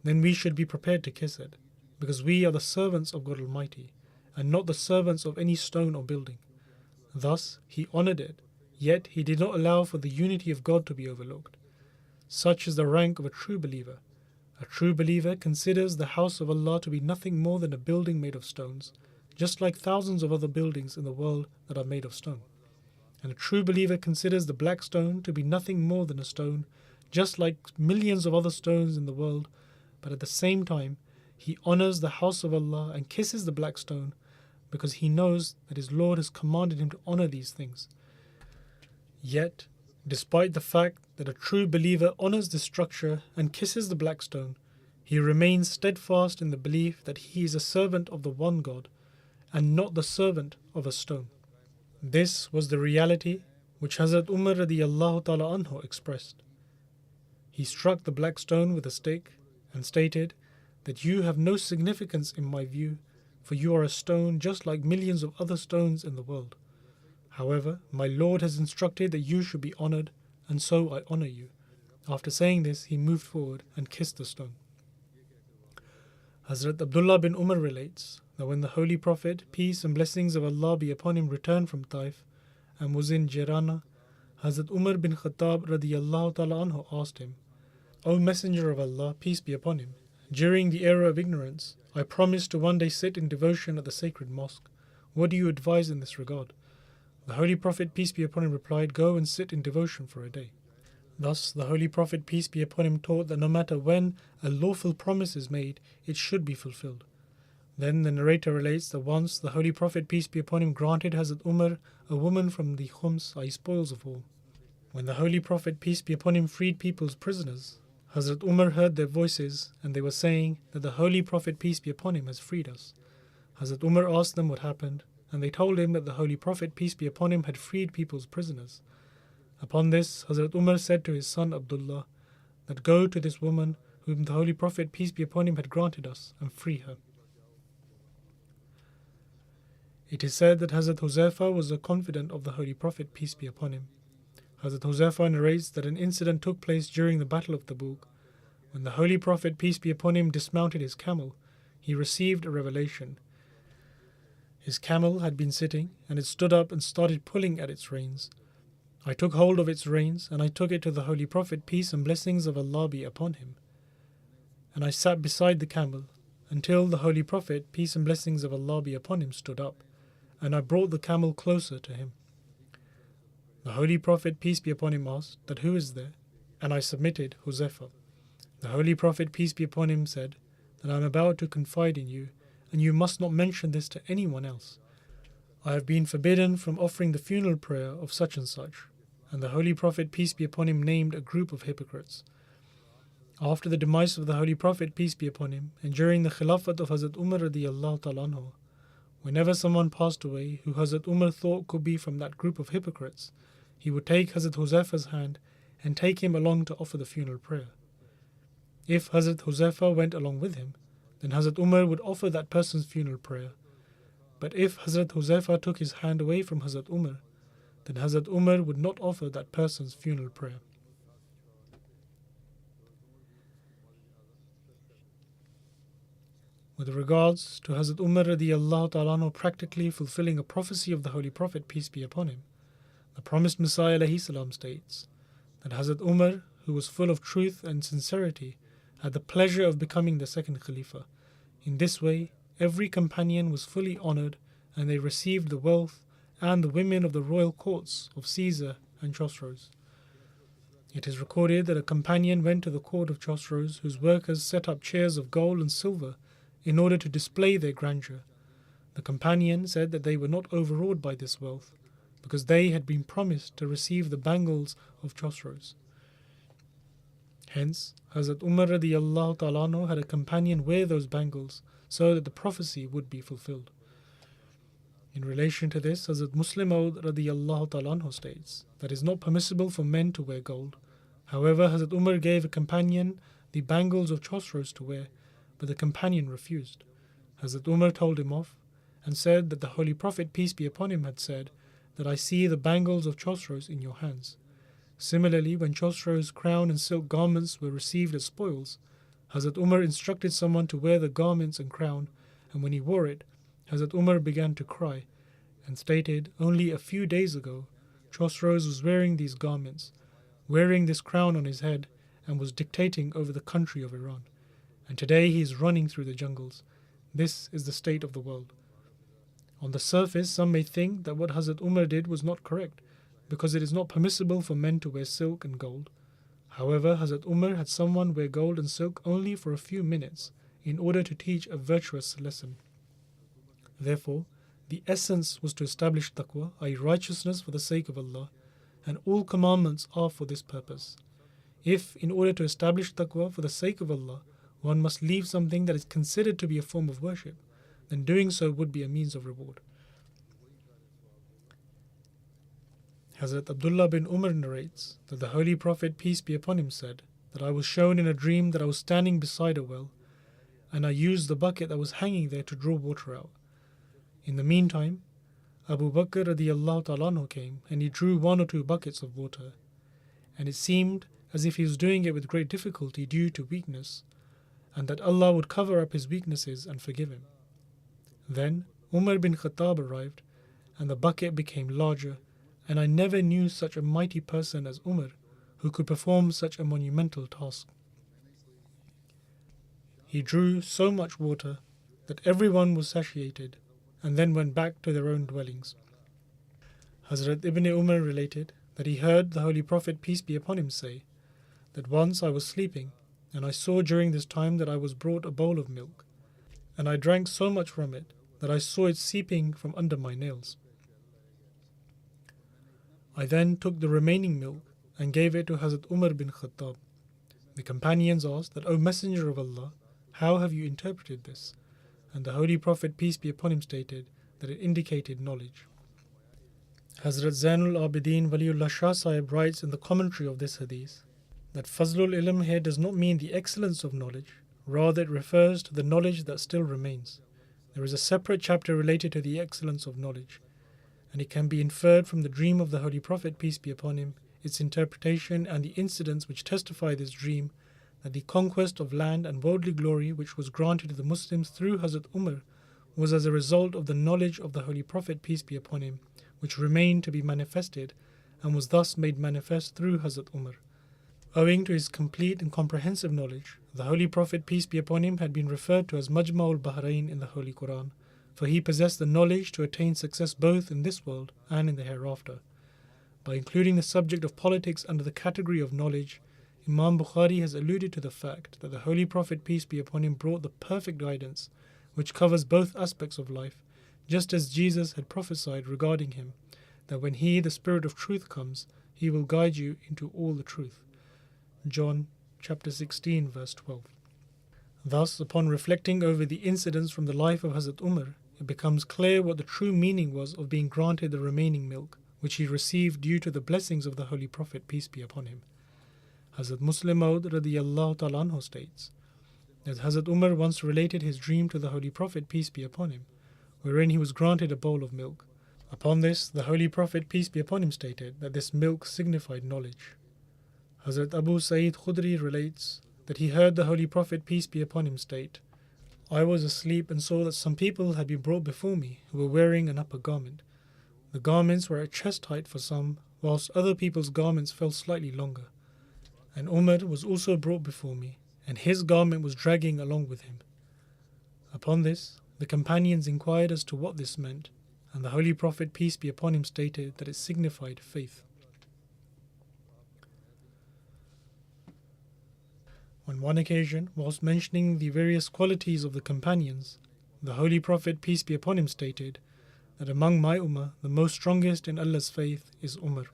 then we should be prepared to kiss it, because we are the servants of God Almighty, and not the servants of any stone or building. Thus, he honored it, yet he did not allow for the unity of God to be overlooked. Such is the rank of a true believer. A true believer considers the house of Allah to be nothing more than a building made of stones, just like thousands of other buildings in the world that are made of stone. And a true believer considers the black stone to be nothing more than a stone, just like millions of other stones in the world, but at the same time, he honors the house of Allah and kisses the black stone because he knows that his Lord has commanded him to honor these things. Yet, despite the fact that a true believer honors this structure and kisses the black stone, he remains steadfast in the belief that he is a servant of the one God and not the servant of a stone. This was the reality which Hazrat Umar radiyallahu ta'ala anhu expressed. He struck the black stone with a stick and stated that you have no significance in my view, for you are a stone just like millions of other stones in the world. However, my Lord has instructed that you should be honored, and so I honor you. After saying this, he moved forward and kissed the stone. Hazrat Abdullah bin Umar relates that when the Holy Prophet, peace and blessings of Allah be upon him, returned from Taif and was in Jirana, Hazrat Umar bin Khattab radiyallahu ta'ala anhu asked him, O Messenger of Allah, peace be upon him, during the era of ignorance, I promised to one day sit in devotion at the sacred mosque. What do you advise in this regard? The Holy Prophet, peace be upon him, replied, Go and sit in devotion for a day. Thus, the Holy Prophet, peace be upon him, taught that no matter when a lawful promise is made, it should be fulfilled. Then the narrator relates that once the Holy Prophet, peace be upon him, granted Hazrat Umar a woman from the khums, i.e. spoils of war. When the Holy Prophet, peace be upon him, freed people's prisoners, Hazrat Umar heard their voices, and they were saying that the Holy Prophet, peace be upon him, has freed us. Hazrat Umar asked them what happened, and they told him that the Holy Prophet, peace be upon him, had freed people's prisoners. Upon this, Hazrat Umar said to his son Abdullah that go to this woman whom the Holy Prophet, peace be upon him, had granted us, and free her. It is said that Hazrat Huzaifa was a confidant of the Holy Prophet, peace be upon him. Hazrat Huzaifa narrates that an incident took place during the Battle of Tabuk. When the Holy Prophet, peace be upon him, dismounted his camel, he received a revelation. His camel had been sitting, and it stood up and started pulling at its reins. I took hold of its reins, and I took it to the Holy Prophet, peace and blessings of Allah be upon him. And I sat beside the camel, until the Holy Prophet, peace and blessings of Allah be upon him, stood up, and I brought the camel closer to him. The Holy Prophet, peace be upon him, asked that who is there, and I submitted Huzaifa. The Holy Prophet, peace be upon him, said that I am about to confide in you, and you must not mention this to anyone else. I have been forbidden from offering the funeral prayer of such and such. And the Holy Prophet, peace be upon him, named a group of hypocrites. After the demise of the Holy Prophet, peace be upon him, and during the Khilafat of Hazrat Umar radiyallahu ta'ala anhu, whenever someone passed away who Hazrat Umar thought could be from that group of hypocrites, he would take Hazrat Huzaifa's hand and take him along to offer the funeral prayer. If Hazrat Huzaifa went along with him, then Hazrat Umar would offer that person's funeral prayer. But if Hazrat Huzaifa took his hand away from Hazrat Umar, then Hazrat Umar would not offer that person's funeral prayer. With regards to Hazrat Umar radiallahu ta'ala anhu practically fulfilling a prophecy of the Holy Prophet, peace be upon him, the promised Messiah alayhi salam states that Hazrat Umar, who was full of truth and sincerity, had the pleasure of becoming the second Khalifa. In this way, every companion was fully honored, and they received the wealth and the women of the royal courts of Caesar and Chosroes. It is recorded that a companion went to the court of Chosroes, whose workers set up chairs of gold and silver in order to display their grandeur. The companion said that they were not overawed by this wealth, because they had been promised to receive the bangles of Chosroes. Hence, Hazrat Umar radiallahu ta'ala anhu had a companion wear those bangles so that the prophecy would be fulfilled. In relation to this, Hazrat Muslim Maud radiallahu ta'ala anhu states that it is not permissible for men to wear gold. However, Hazrat Umar gave a companion the bangles of Chosroes to wear, but the companion refused. Hazrat Umar told him off and said that the Holy Prophet, peace be upon him, had said that I see the bangles of Chosroes in your hands. Similarly, when Chosroes' crown and silk garments were received as spoils, Hazrat Umar instructed someone to wear the garments and crown, and when he wore it, Hazrat Umar began to cry and stated, only a few days ago, Chosroes was wearing these garments, wearing this crown on his head, and was dictating over the country of Iran. And today he is running through the jungles. This is the state of the world. On the surface, some may think that what Hazrat Umar did was not correct, because it is not permissible for men to wear silk and gold. However, Hazrat Umar had someone wear gold and silk only for a few minutes in order to teach a virtuous lesson. Therefore, the essence was to establish taqwa, i.e. righteousness for the sake of Allah, and all commandments are for this purpose. If, in order to establish taqwa for the sake of Allah, one must leave something that is considered to be a form of worship, then doing so would be a means of reward. Hazrat Abdullah bin Umar narrates that the Holy Prophet, peace be upon him, said that I was shown in a dream that I was standing beside a well, and I used the bucket that was hanging there to draw water out. In the meantime, Abu Bakr radiallahu ta'ala anhu came, and he drew 1 or 2 buckets of water, and it seemed as if he was doing it with great difficulty due to weakness, and that Allah would cover up his weaknesses and forgive him. Then Umar bin Khattab arrived, and the bucket became larger, and I never knew such a mighty person as Umar, who could perform such a monumental task. He drew so much water that everyone was satiated, and then went back to their own dwellings. Hazrat Ibn Umar related that he heard the Holy Prophet, peace be upon him, say that once I was sleeping, and I saw during this time that I was brought a bowl of milk, and I drank so much from it that I saw it seeping from under my nails. I then took the remaining milk and gave it to Hazrat Umar bin Khattab. The companions asked that, O Messenger of Allah, how have you interpreted this? And the Holy Prophet, peace be upon him, stated that it indicated knowledge. Hazrat Zainul Abidin Waliullah Shah Sahib writes in the commentary of this hadith that Fazlul Ilm here does not mean the excellence of knowledge, rather it refers to the knowledge that still remains. There is a separate chapter related to the excellence of knowledge, and it can be inferred from the dream of the Holy Prophet, peace be upon him, its interpretation and the incidents which testify this dream, that the conquest of land and worldly glory which was granted to the Muslims through Hazrat Umar was as a result of the knowledge of the Holy Prophet, peace be upon him, which remained to be manifested and was thus made manifest through Hazrat Umar. Owing to his complete and comprehensive knowledge, the Holy Prophet, peace be upon him, had been referred to as Majma'ul Bahrain in the Holy Quran, for he possessed the knowledge to attain success both in this world and in the hereafter. By including the subject of politics under the category of knowledge, Imam Bukhari has alluded to the fact that the Holy Prophet, peace be upon him, brought the perfect guidance, which covers both aspects of life, just as Jesus had prophesied regarding him, that when he, the Spirit of Truth, comes, he will guide you into all the truth. John chapter 16, verse 12. Thus, upon reflecting over the incidents from the life of Hazrat Umar, it becomes clear what the true meaning was of being granted the remaining milk, which he received due to the blessings of the Holy Prophet, peace be upon him. Hazrat Muslim Maud radiyallahu ta'ala anhu states that Hazrat Umar once related his dream to the Holy Prophet, peace be upon him, wherein he was granted a bowl of milk. Upon this, the Holy Prophet, peace be upon him, stated that this milk signified knowledge. Hazrat Abu Sa'id Khudri relates that he heard the Holy Prophet, peace be upon him, state, I was asleep and saw that some people had been brought before me who were wearing an upper garment. The garments were at chest height for some, whilst other people's garments fell slightly longer. And Umar was also brought before me, and his garment was dragging along with him. Upon this, the companions inquired as to what this meant, and the Holy Prophet, peace be upon him, stated that it signified faith. On one occasion, whilst mentioning the various qualities of the companions, the Holy Prophet, peace be upon him, stated that among my ummah, the most strongest in Allah's faith is Umar.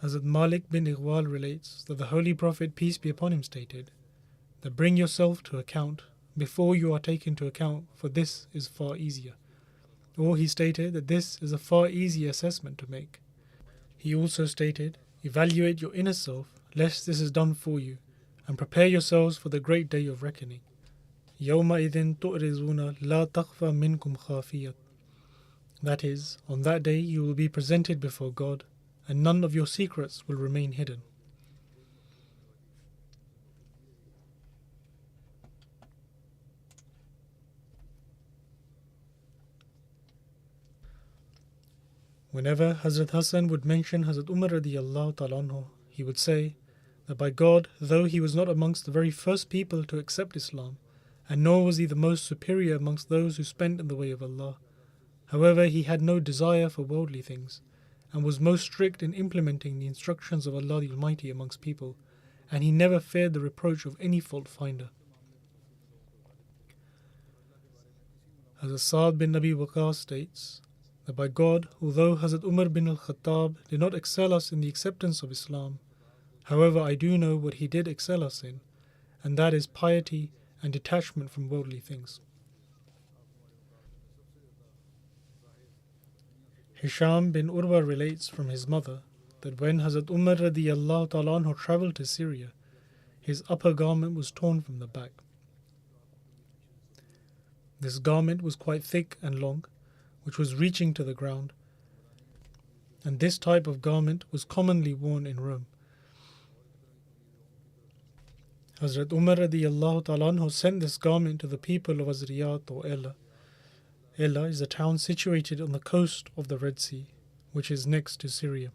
Hazrat Malik bin Ighwal relates that the Holy Prophet, peace be upon him, stated that bring yourself to account before you are taken to account, for this is far easier. Or he stated that this is a far easier assessment to make. He also stated, evaluate your inner self, lest this is done for you, and prepare yourselves for the great day of reckoning. يَوْمَئِذٍ تُعْرِضُونَ لَا تَخْفَى مِنْكُمْ خَافِيَةٌ. That is, on that day you will be presented before God, and none of your secrets will remain hidden. Whenever Hazrat Hassan would mention Hazrat Umar radiyallahu ta'ala anhu, he would say that by God, though he was not amongst the very first people to accept Islam, and nor was he the most superior amongst those who spent in the way of Allah, however, he had no desire for worldly things, and was most strict in implementing the instructions of Allah the Almighty amongst people, and he never feared the reproach of any fault finder. Hazrat Sa'd bin Abi Waqqas states that by God, although Hazrat Umar bin al-Khattab did not excel us in the acceptance of Islam, however, I do know what he did excel us in, and that is piety and detachment from worldly things. Hisham bin Urwa relates from his mother that when Hazrat Umar radiyallahu ta'ala anhu travelled to Syria, his upper garment was torn from the back. This garment was quite thick and long, which was reaching to the ground, and this type of garment was commonly worn in Rome. Hazrat Umar radiyallahu ta'ala anhu sent this garment to the people of Azriyat or Ella. Ella is a town situated on the coast of the Red Sea, which is next to Syria.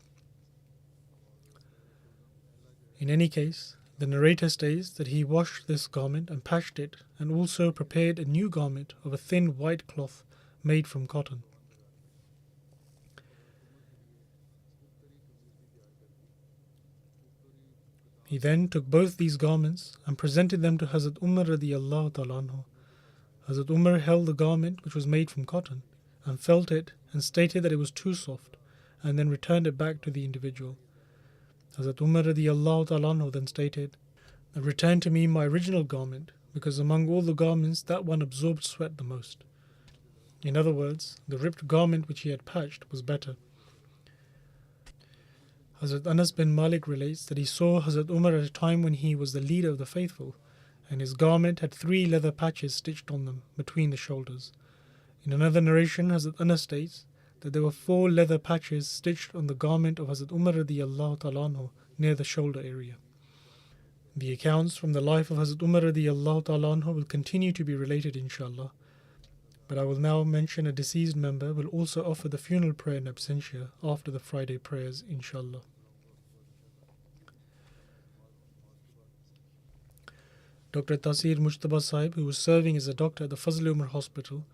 In any case, the narrator states that he washed this garment and patched it, and also prepared a new garment of a thin white cloth made from cotton. He then took both these garments and presented them to Hazrat Umar radiyallahu ta'ala anhu. Hazrat Umar held the garment, which was made from cotton, and felt it and stated that it was too soft, and then returned it back to the individual. Hazrat Umar radiyallahu ta'ala anhu then stated, return to me my original garment, because among all the garments that one absorbed sweat the most. In other words, the ripped garment which he had patched was better. Hazrat Anas bin Malik relates that he saw Hazrat Umar at a time when he was the leader of the faithful, and his garment had 3 leather patches stitched on them between the shoulders. In another narration, Hazrat Anas states that there were 4 leather patches stitched on the garment of Hazrat Umar radiyallahu ta'ala anhu near the shoulder area. The accounts from the life of Hazrat Umar radiyallahu ta'ala anhu will continue to be related inshallah, but I will now mention a deceased member will also offer the funeral prayer in absentia after the Friday prayers inshallah. Dr. Tasir Mujtaba Sahib, who was serving as a doctor at the Fazl Umar Hospital,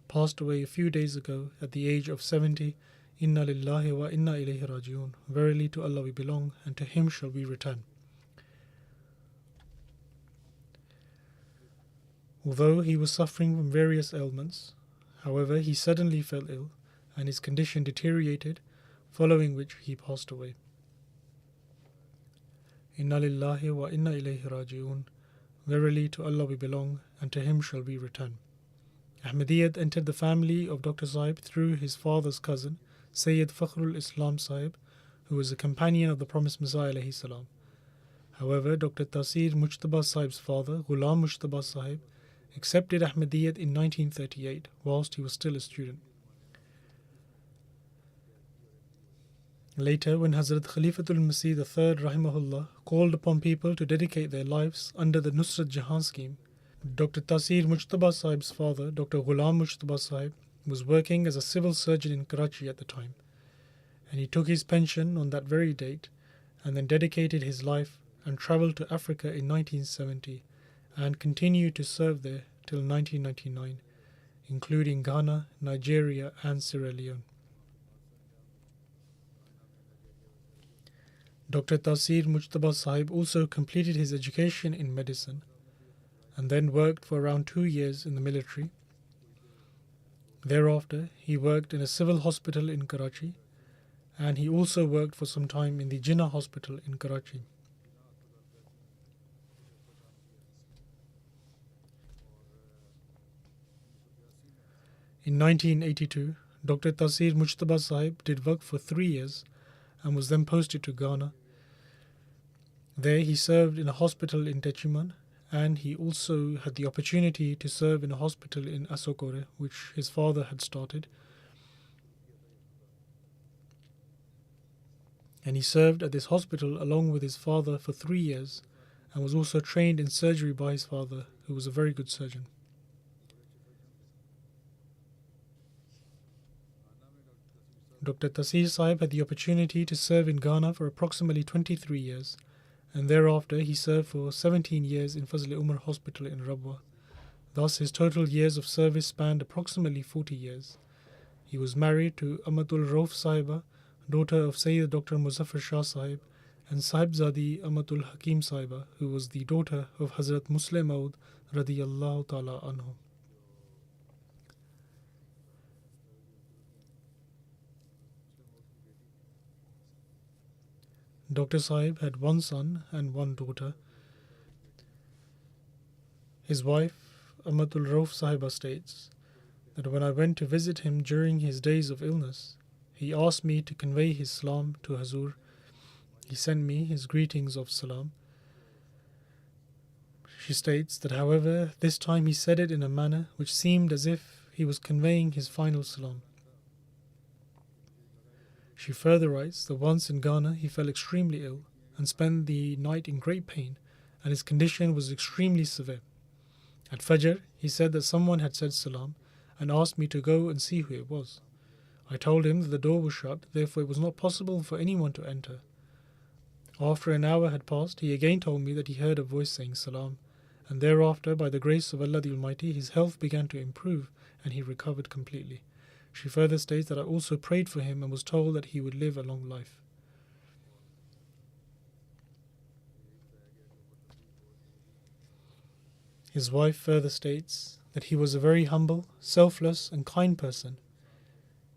passed away a few days ago at the age of 70. Inna lillahi wa inna ilayhi raji'un. Verily to Allah we belong, and to Him shall we return. Although he was suffering from various ailments, however, he suddenly fell ill, and his condition deteriorated, following which he passed away. Inna lillahi wa inna ilayhi raji'un. Verily to Allah we belong, and to Him shall we return. Ahmadiyyat entered the family of Dr. Sahib through his father's cousin, Sayyid Fakhrul Islam Sahib, who was a companion of the promised Messiah alayhi salam. However, Dr. Tasir Mujtaba Sahib's father, Ghulam Mujtaba Sahib, accepted Ahmadiyyat in 1938 whilst he was still a student. Later, when Hazrat Khalifatul Masih III rahimahullah called upon people to dedicate their lives under the Nusrat Jahan scheme, Dr. Tasir Mujtaba Sahib's father, Dr. Ghulam Mujtaba Sahib, was working as a civil surgeon in Karachi at the time, and he took his pension on that very date and then dedicated his life and travelled to Africa in 1970 and continued to serve there till 1999, including Ghana, Nigeria and Sierra Leone. Dr. Tasir Mujtaba Sahib also completed his education in medicine and then worked for around 2 years in the military. Thereafter, he worked in a civil hospital in Karachi, and he also worked for some time in the Jinnah Hospital in Karachi. In 1982, Dr. Tasir Mujtaba Sahib did work for 3 years and was then posted to Ghana. There he served in a hospital in Techiman, and he also had the opportunity to serve in a hospital in Asokore, which his father had started. And he served at this hospital along with his father for 3 years and was also trained in surgery by his father, who was a very good surgeon. Dr. Tasir Sahib had the opportunity to serve in Ghana for approximately 23 years, and thereafter he served for 17 years in Fazl Umar Hospital in Rabwa. Thus his total years of service spanned approximately 40 years. He was married to Amatul Rauf Sahiba, daughter of Sayyid Dr. Muzaffar Shah Sahib, and Sahibzadi Amatul Hakim Sahiba, who was the daughter of Hazrat Muslim Maud radiyallahu ta'ala anhu. Dr. Sahib had one son and one daughter. His wife, Amatul Rauf Sahiba, states that when I went to visit him during his days of illness, he asked me to convey his salam to Hazur. He sent me his greetings of salam. She states that, however, this time he said it in a manner which seemed as if he was conveying his final salam. She further writes that once in Ghana he fell extremely ill and spent the night in great pain, and his condition was extremely severe. At Fajr, he said that someone had said salam and asked me to go and see who it was. I told him that the door was shut, therefore it was not possible for anyone to enter. After an hour had passed, he again told me that he heard a voice saying salam, and thereafter, by the grace of Allah the Almighty, his health began to improve and he recovered completely. She further states that I also prayed for him and was told that he would live a long life. His wife further states that he was a very humble, selfless and kind person.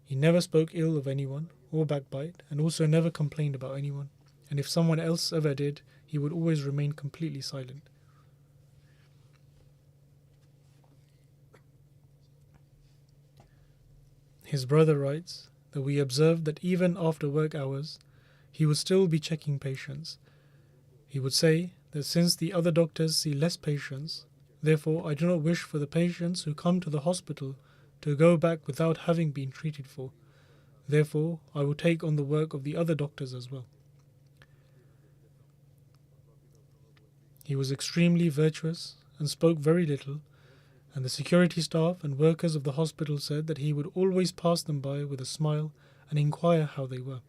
He never spoke ill of anyone or backbite, and also never complained about anyone, and if someone else ever did, he would always remain completely silent. His brother writes that we observed that even after work hours, he would still be checking patients. He would say that since the other doctors see less patients, therefore I do not wish for the patients who come to the hospital to go back without having been treated for. Therefore, I will take on the work of the other doctors as well. He was extremely virtuous and spoke very little, and the security staff and workers of the hospital said that he would always pass them by with a smile and inquire how they were.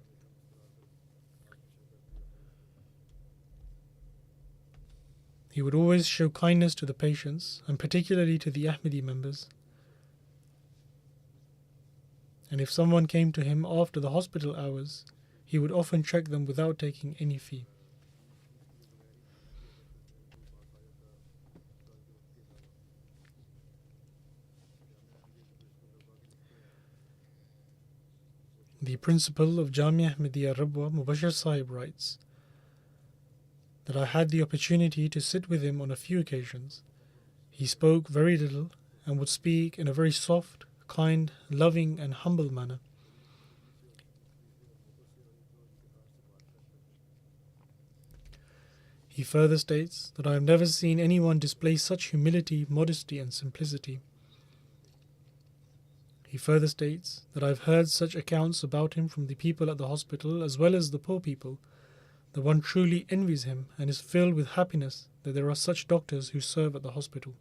He would always show kindness to the patients, and particularly to the Ahmadi members. And if someone came to him after the hospital hours, he would often check them without taking any fee. The principal of Jamia Ahmadiyya Rabwa, Mubashir Sahib, writes that I had the opportunity to sit with him on a few occasions. He spoke very little and would speak in a very soft, kind, loving and humble manner. He further states that I have never seen anyone display such humility, modesty, and simplicity. He further states that I have heard such accounts about him from the people at the hospital as well as the poor people, that one truly envies him and is filled with happiness that there are such doctors who serve at the hospital.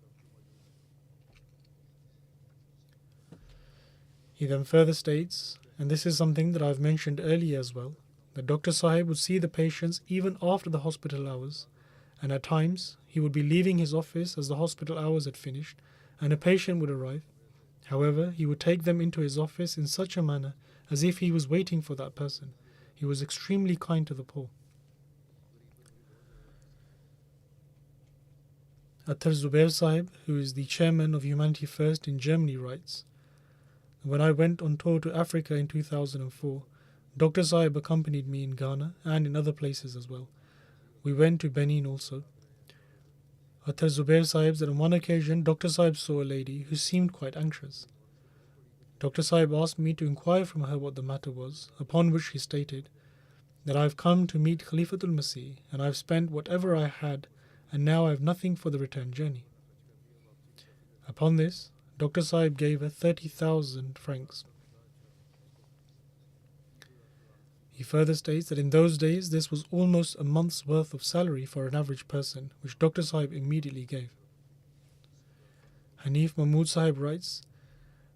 He then further states, and this is something that I have mentioned earlier as well, that Dr. Sahib would see the patients even after the hospital hours, and at times he would be leaving his office as the hospital hours had finished and a patient would arrive. However, he would take them into his office in such a manner as if he was waiting for that person. He was extremely kind to the poor. Attar Zubair Sahib, who is the chairman of Humanity First in Germany, writes, when I went on tour to Africa in 2004, Dr. Sahib accompanied me in Ghana and in other places as well. We went to Benin also. Attar Zubair Sahib said on one occasion Dr. Sahib saw a lady who seemed quite anxious. Dr. Sahib asked me to inquire from her what the matter was, upon which he stated that I have come to meet Khalifatul Masih and I have spent whatever I had and now I have nothing for the return journey. Upon this, Dr. Sahib gave her 30,000 francs. He further states that in those days this was almost a month's worth of salary for an average person, which Dr. Sahib immediately gave. Hanif Mahmud Sahib writes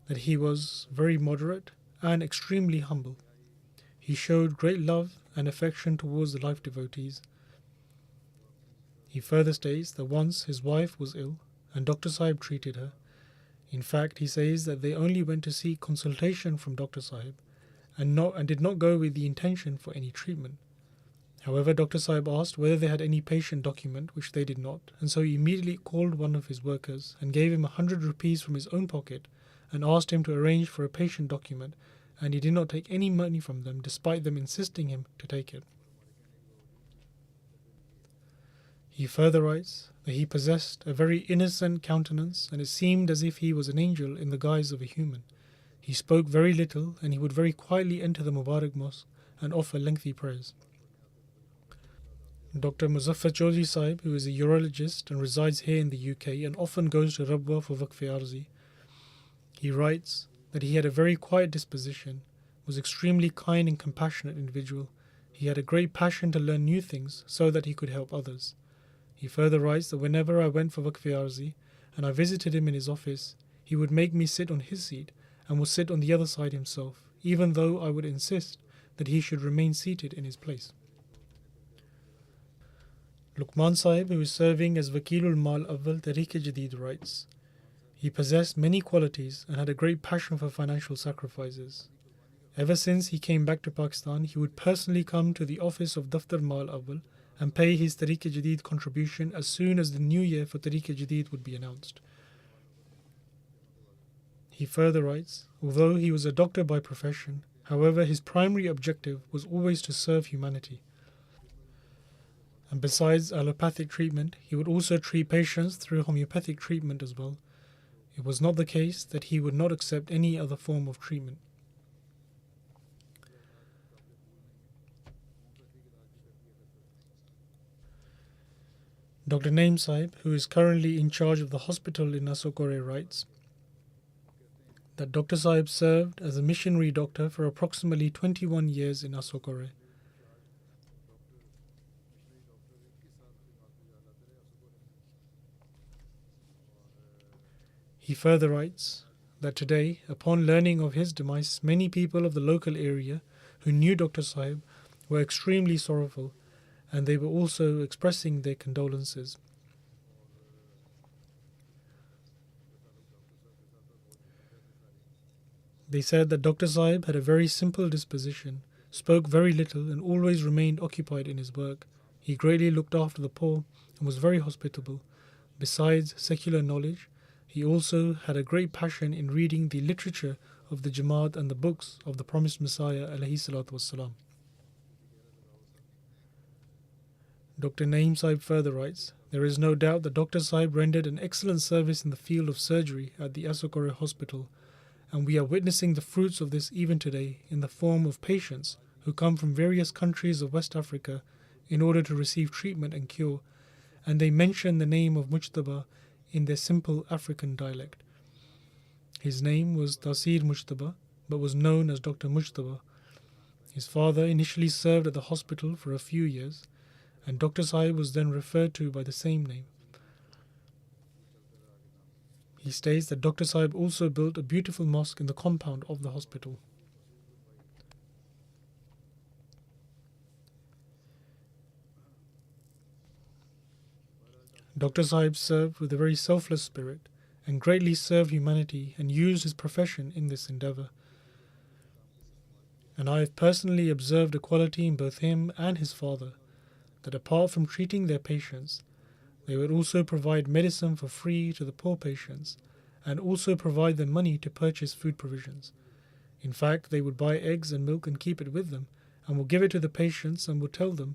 that he was very moderate and extremely humble. He showed great love and affection towards the life devotees. He further states that once his wife was ill and Dr. Sahib treated her. In fact, he says that they only went to seek consultation from Dr. Sahib and did not go with the intention for any treatment. However, Dr. Sahib asked whether they had any patient document, which they did not, and so he immediately called one of his workers and gave him 100 rupees from his own pocket and asked him to arrange for a patient document, and he did not take any money from them despite them insisting him to take it. He further writes that he possessed a very innocent countenance and it seemed as if he was an angel in the guise of a human. He spoke very little and he would very quietly enter the Mubarak Mosque and offer lengthy prayers. Dr. Muzaffar Chaudhry Sahib, who is a urologist and resides here in the UK and often goes to Rabwa for Waqf-e-Arzi, he writes that he had a very quiet disposition, was extremely kind and compassionate individual. He had a great passion to learn new things so that he could help others. He further writes that whenever I went for Waqf-e-Arzi and I visited him in his office, he would make me sit on his seat and would sit on the other side himself, even though I would insist that he should remain seated in his place. Luqman Sahib, who is serving as Wakilul Mal Awwal Tehreek-e-Jadid, writes, he possessed many qualities and had a great passion for financial sacrifices. Ever since he came back to Pakistan, he would personally come to the office of Daftar Mal Awwal and pay his Tehreek-e-Jadid contribution as soon as the new year for Tehreek-e-Jadid would be announced. He further writes, although he was a doctor by profession, however, his primary objective was always to serve humanity. And besides allopathic treatment, he would also treat patients through homeopathic treatment as well. It was not the case that he would not accept any other form of treatment. Dr. Naim Sahib, who is currently in charge of the hospital in Asokore, writes that Dr. Sahib served as a missionary doctor for approximately 21 years in Asokore. He further writes that today, upon learning of his demise, many people of the local area who knew Dr. Sahib were extremely sorrowful, and they were also expressing their condolences. They said that Dr. Sahib had a very simple disposition, spoke very little and always remained occupied in his work. He greatly looked after the poor and was very hospitable. Besides secular knowledge, he also had a great passion in reading the literature of the Jamaat and the books of the promised Messiah alayhi salatu wassalam. Dr. Naim Sahib further writes, there is no doubt that Dr. Sahib rendered an excellent service in the field of surgery at the Asokore Hospital, and we are witnessing the fruits of this even today in the form of patients who come from various countries of West Africa in order to receive treatment and cure, and they mention the name of Mujtaba in their simple African dialect. His name was Tasir Mujtaba, but was known as Dr. Mujtaba. His father initially served at the hospital for a few years, and Dr. Sahib was then referred to by the same name. He states that Dr. Sahib also built a beautiful mosque in the compound of the hospital. Dr. Sahib served with a very selfless spirit and greatly served humanity and used his profession in this endeavor. And I have personally observed a quality in both him and his father, that apart from treating their patients, they would also provide medicine for free to the poor patients and also provide them money to purchase food provisions. In fact, they would buy eggs and milk and keep it with them and would give it to the patients and would tell them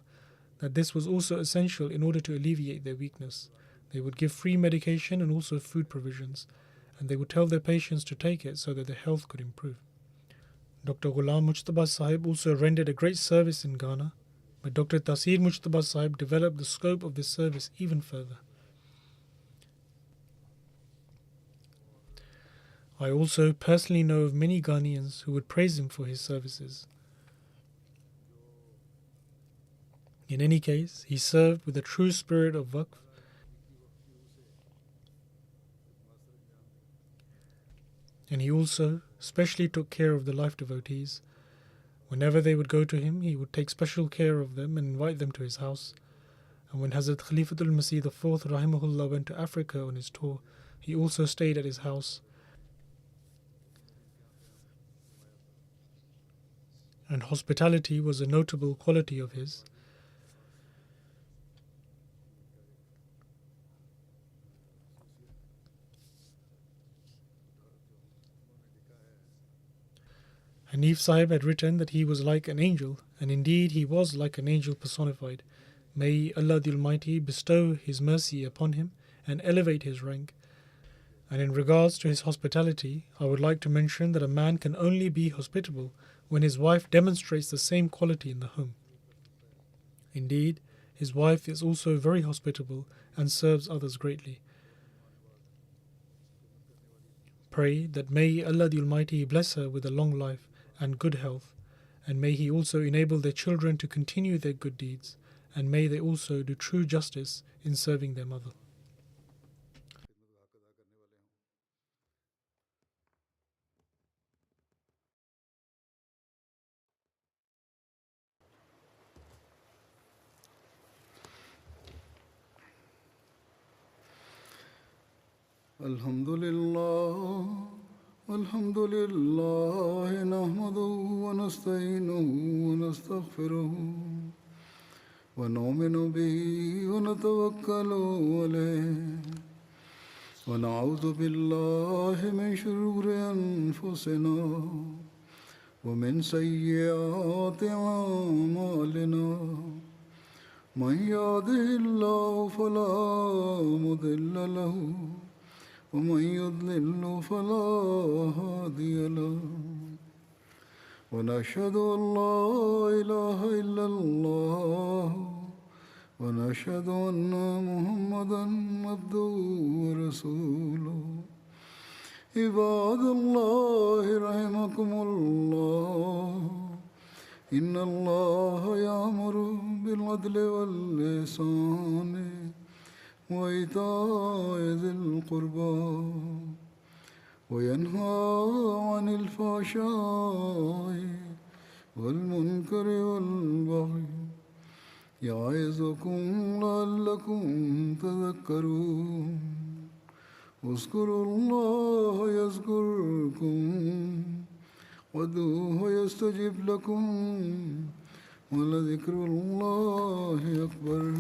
that this was also essential in order to alleviate their weakness. They would give free medication and also food provisions, and they would tell their patients to take it so that their health could improve. Dr. Ghulam Mujtaba Sahib also rendered a great service in Ghana, but Dr. Tasir Mujtaba Sahib developed the scope of this service even further. I also personally know of many Ghanaians who would praise him for his services. In any case, he served with a true spirit of waqf, and he also specially took care of the life devotees. Whenever they would go to him, he would take special care of them and invite them to his house. And when Hazrat Khalifatul Masih IV Rahimahullah went to Africa on his tour, he also stayed at his house. And hospitality was a notable quality of his. Hanif Sahib had written that he was like an angel, and indeed he was like an angel personified. May Allah the Almighty bestow His mercy upon him and elevate his rank. And in regards to his hospitality, I would like to mention that a man can only be hospitable when his wife demonstrates the same quality in the home. Indeed, his wife is also very hospitable and serves others greatly. Pray that may Allah the Almighty bless her with a long life and good health, and may He also enable their children to continue their good deeds, and may they also do true justice in serving their mother. الحمد لله نحمده ونستعينه ونستغفره ونؤمن به ونتوكل عليه ونعوذ بالله من شرور أنفسنا ومن سيئات أعمالنا من يهده الله فلا مضل له ومن يضلل فلا هادي له ونشهد أن لا إله إلا الله ونشهد أن محمدا عبده ورسوله عباد الله رحمكم الله إن الله يأمر بالعدل والإحسان وإيتاء ذي القربى وينهى عن الفحشاء والمنكر والبغي يعظكم لعلكم تذكرون اذكروا الله يذكركم وادعوه يستجب لكم ولذكر الله أكبر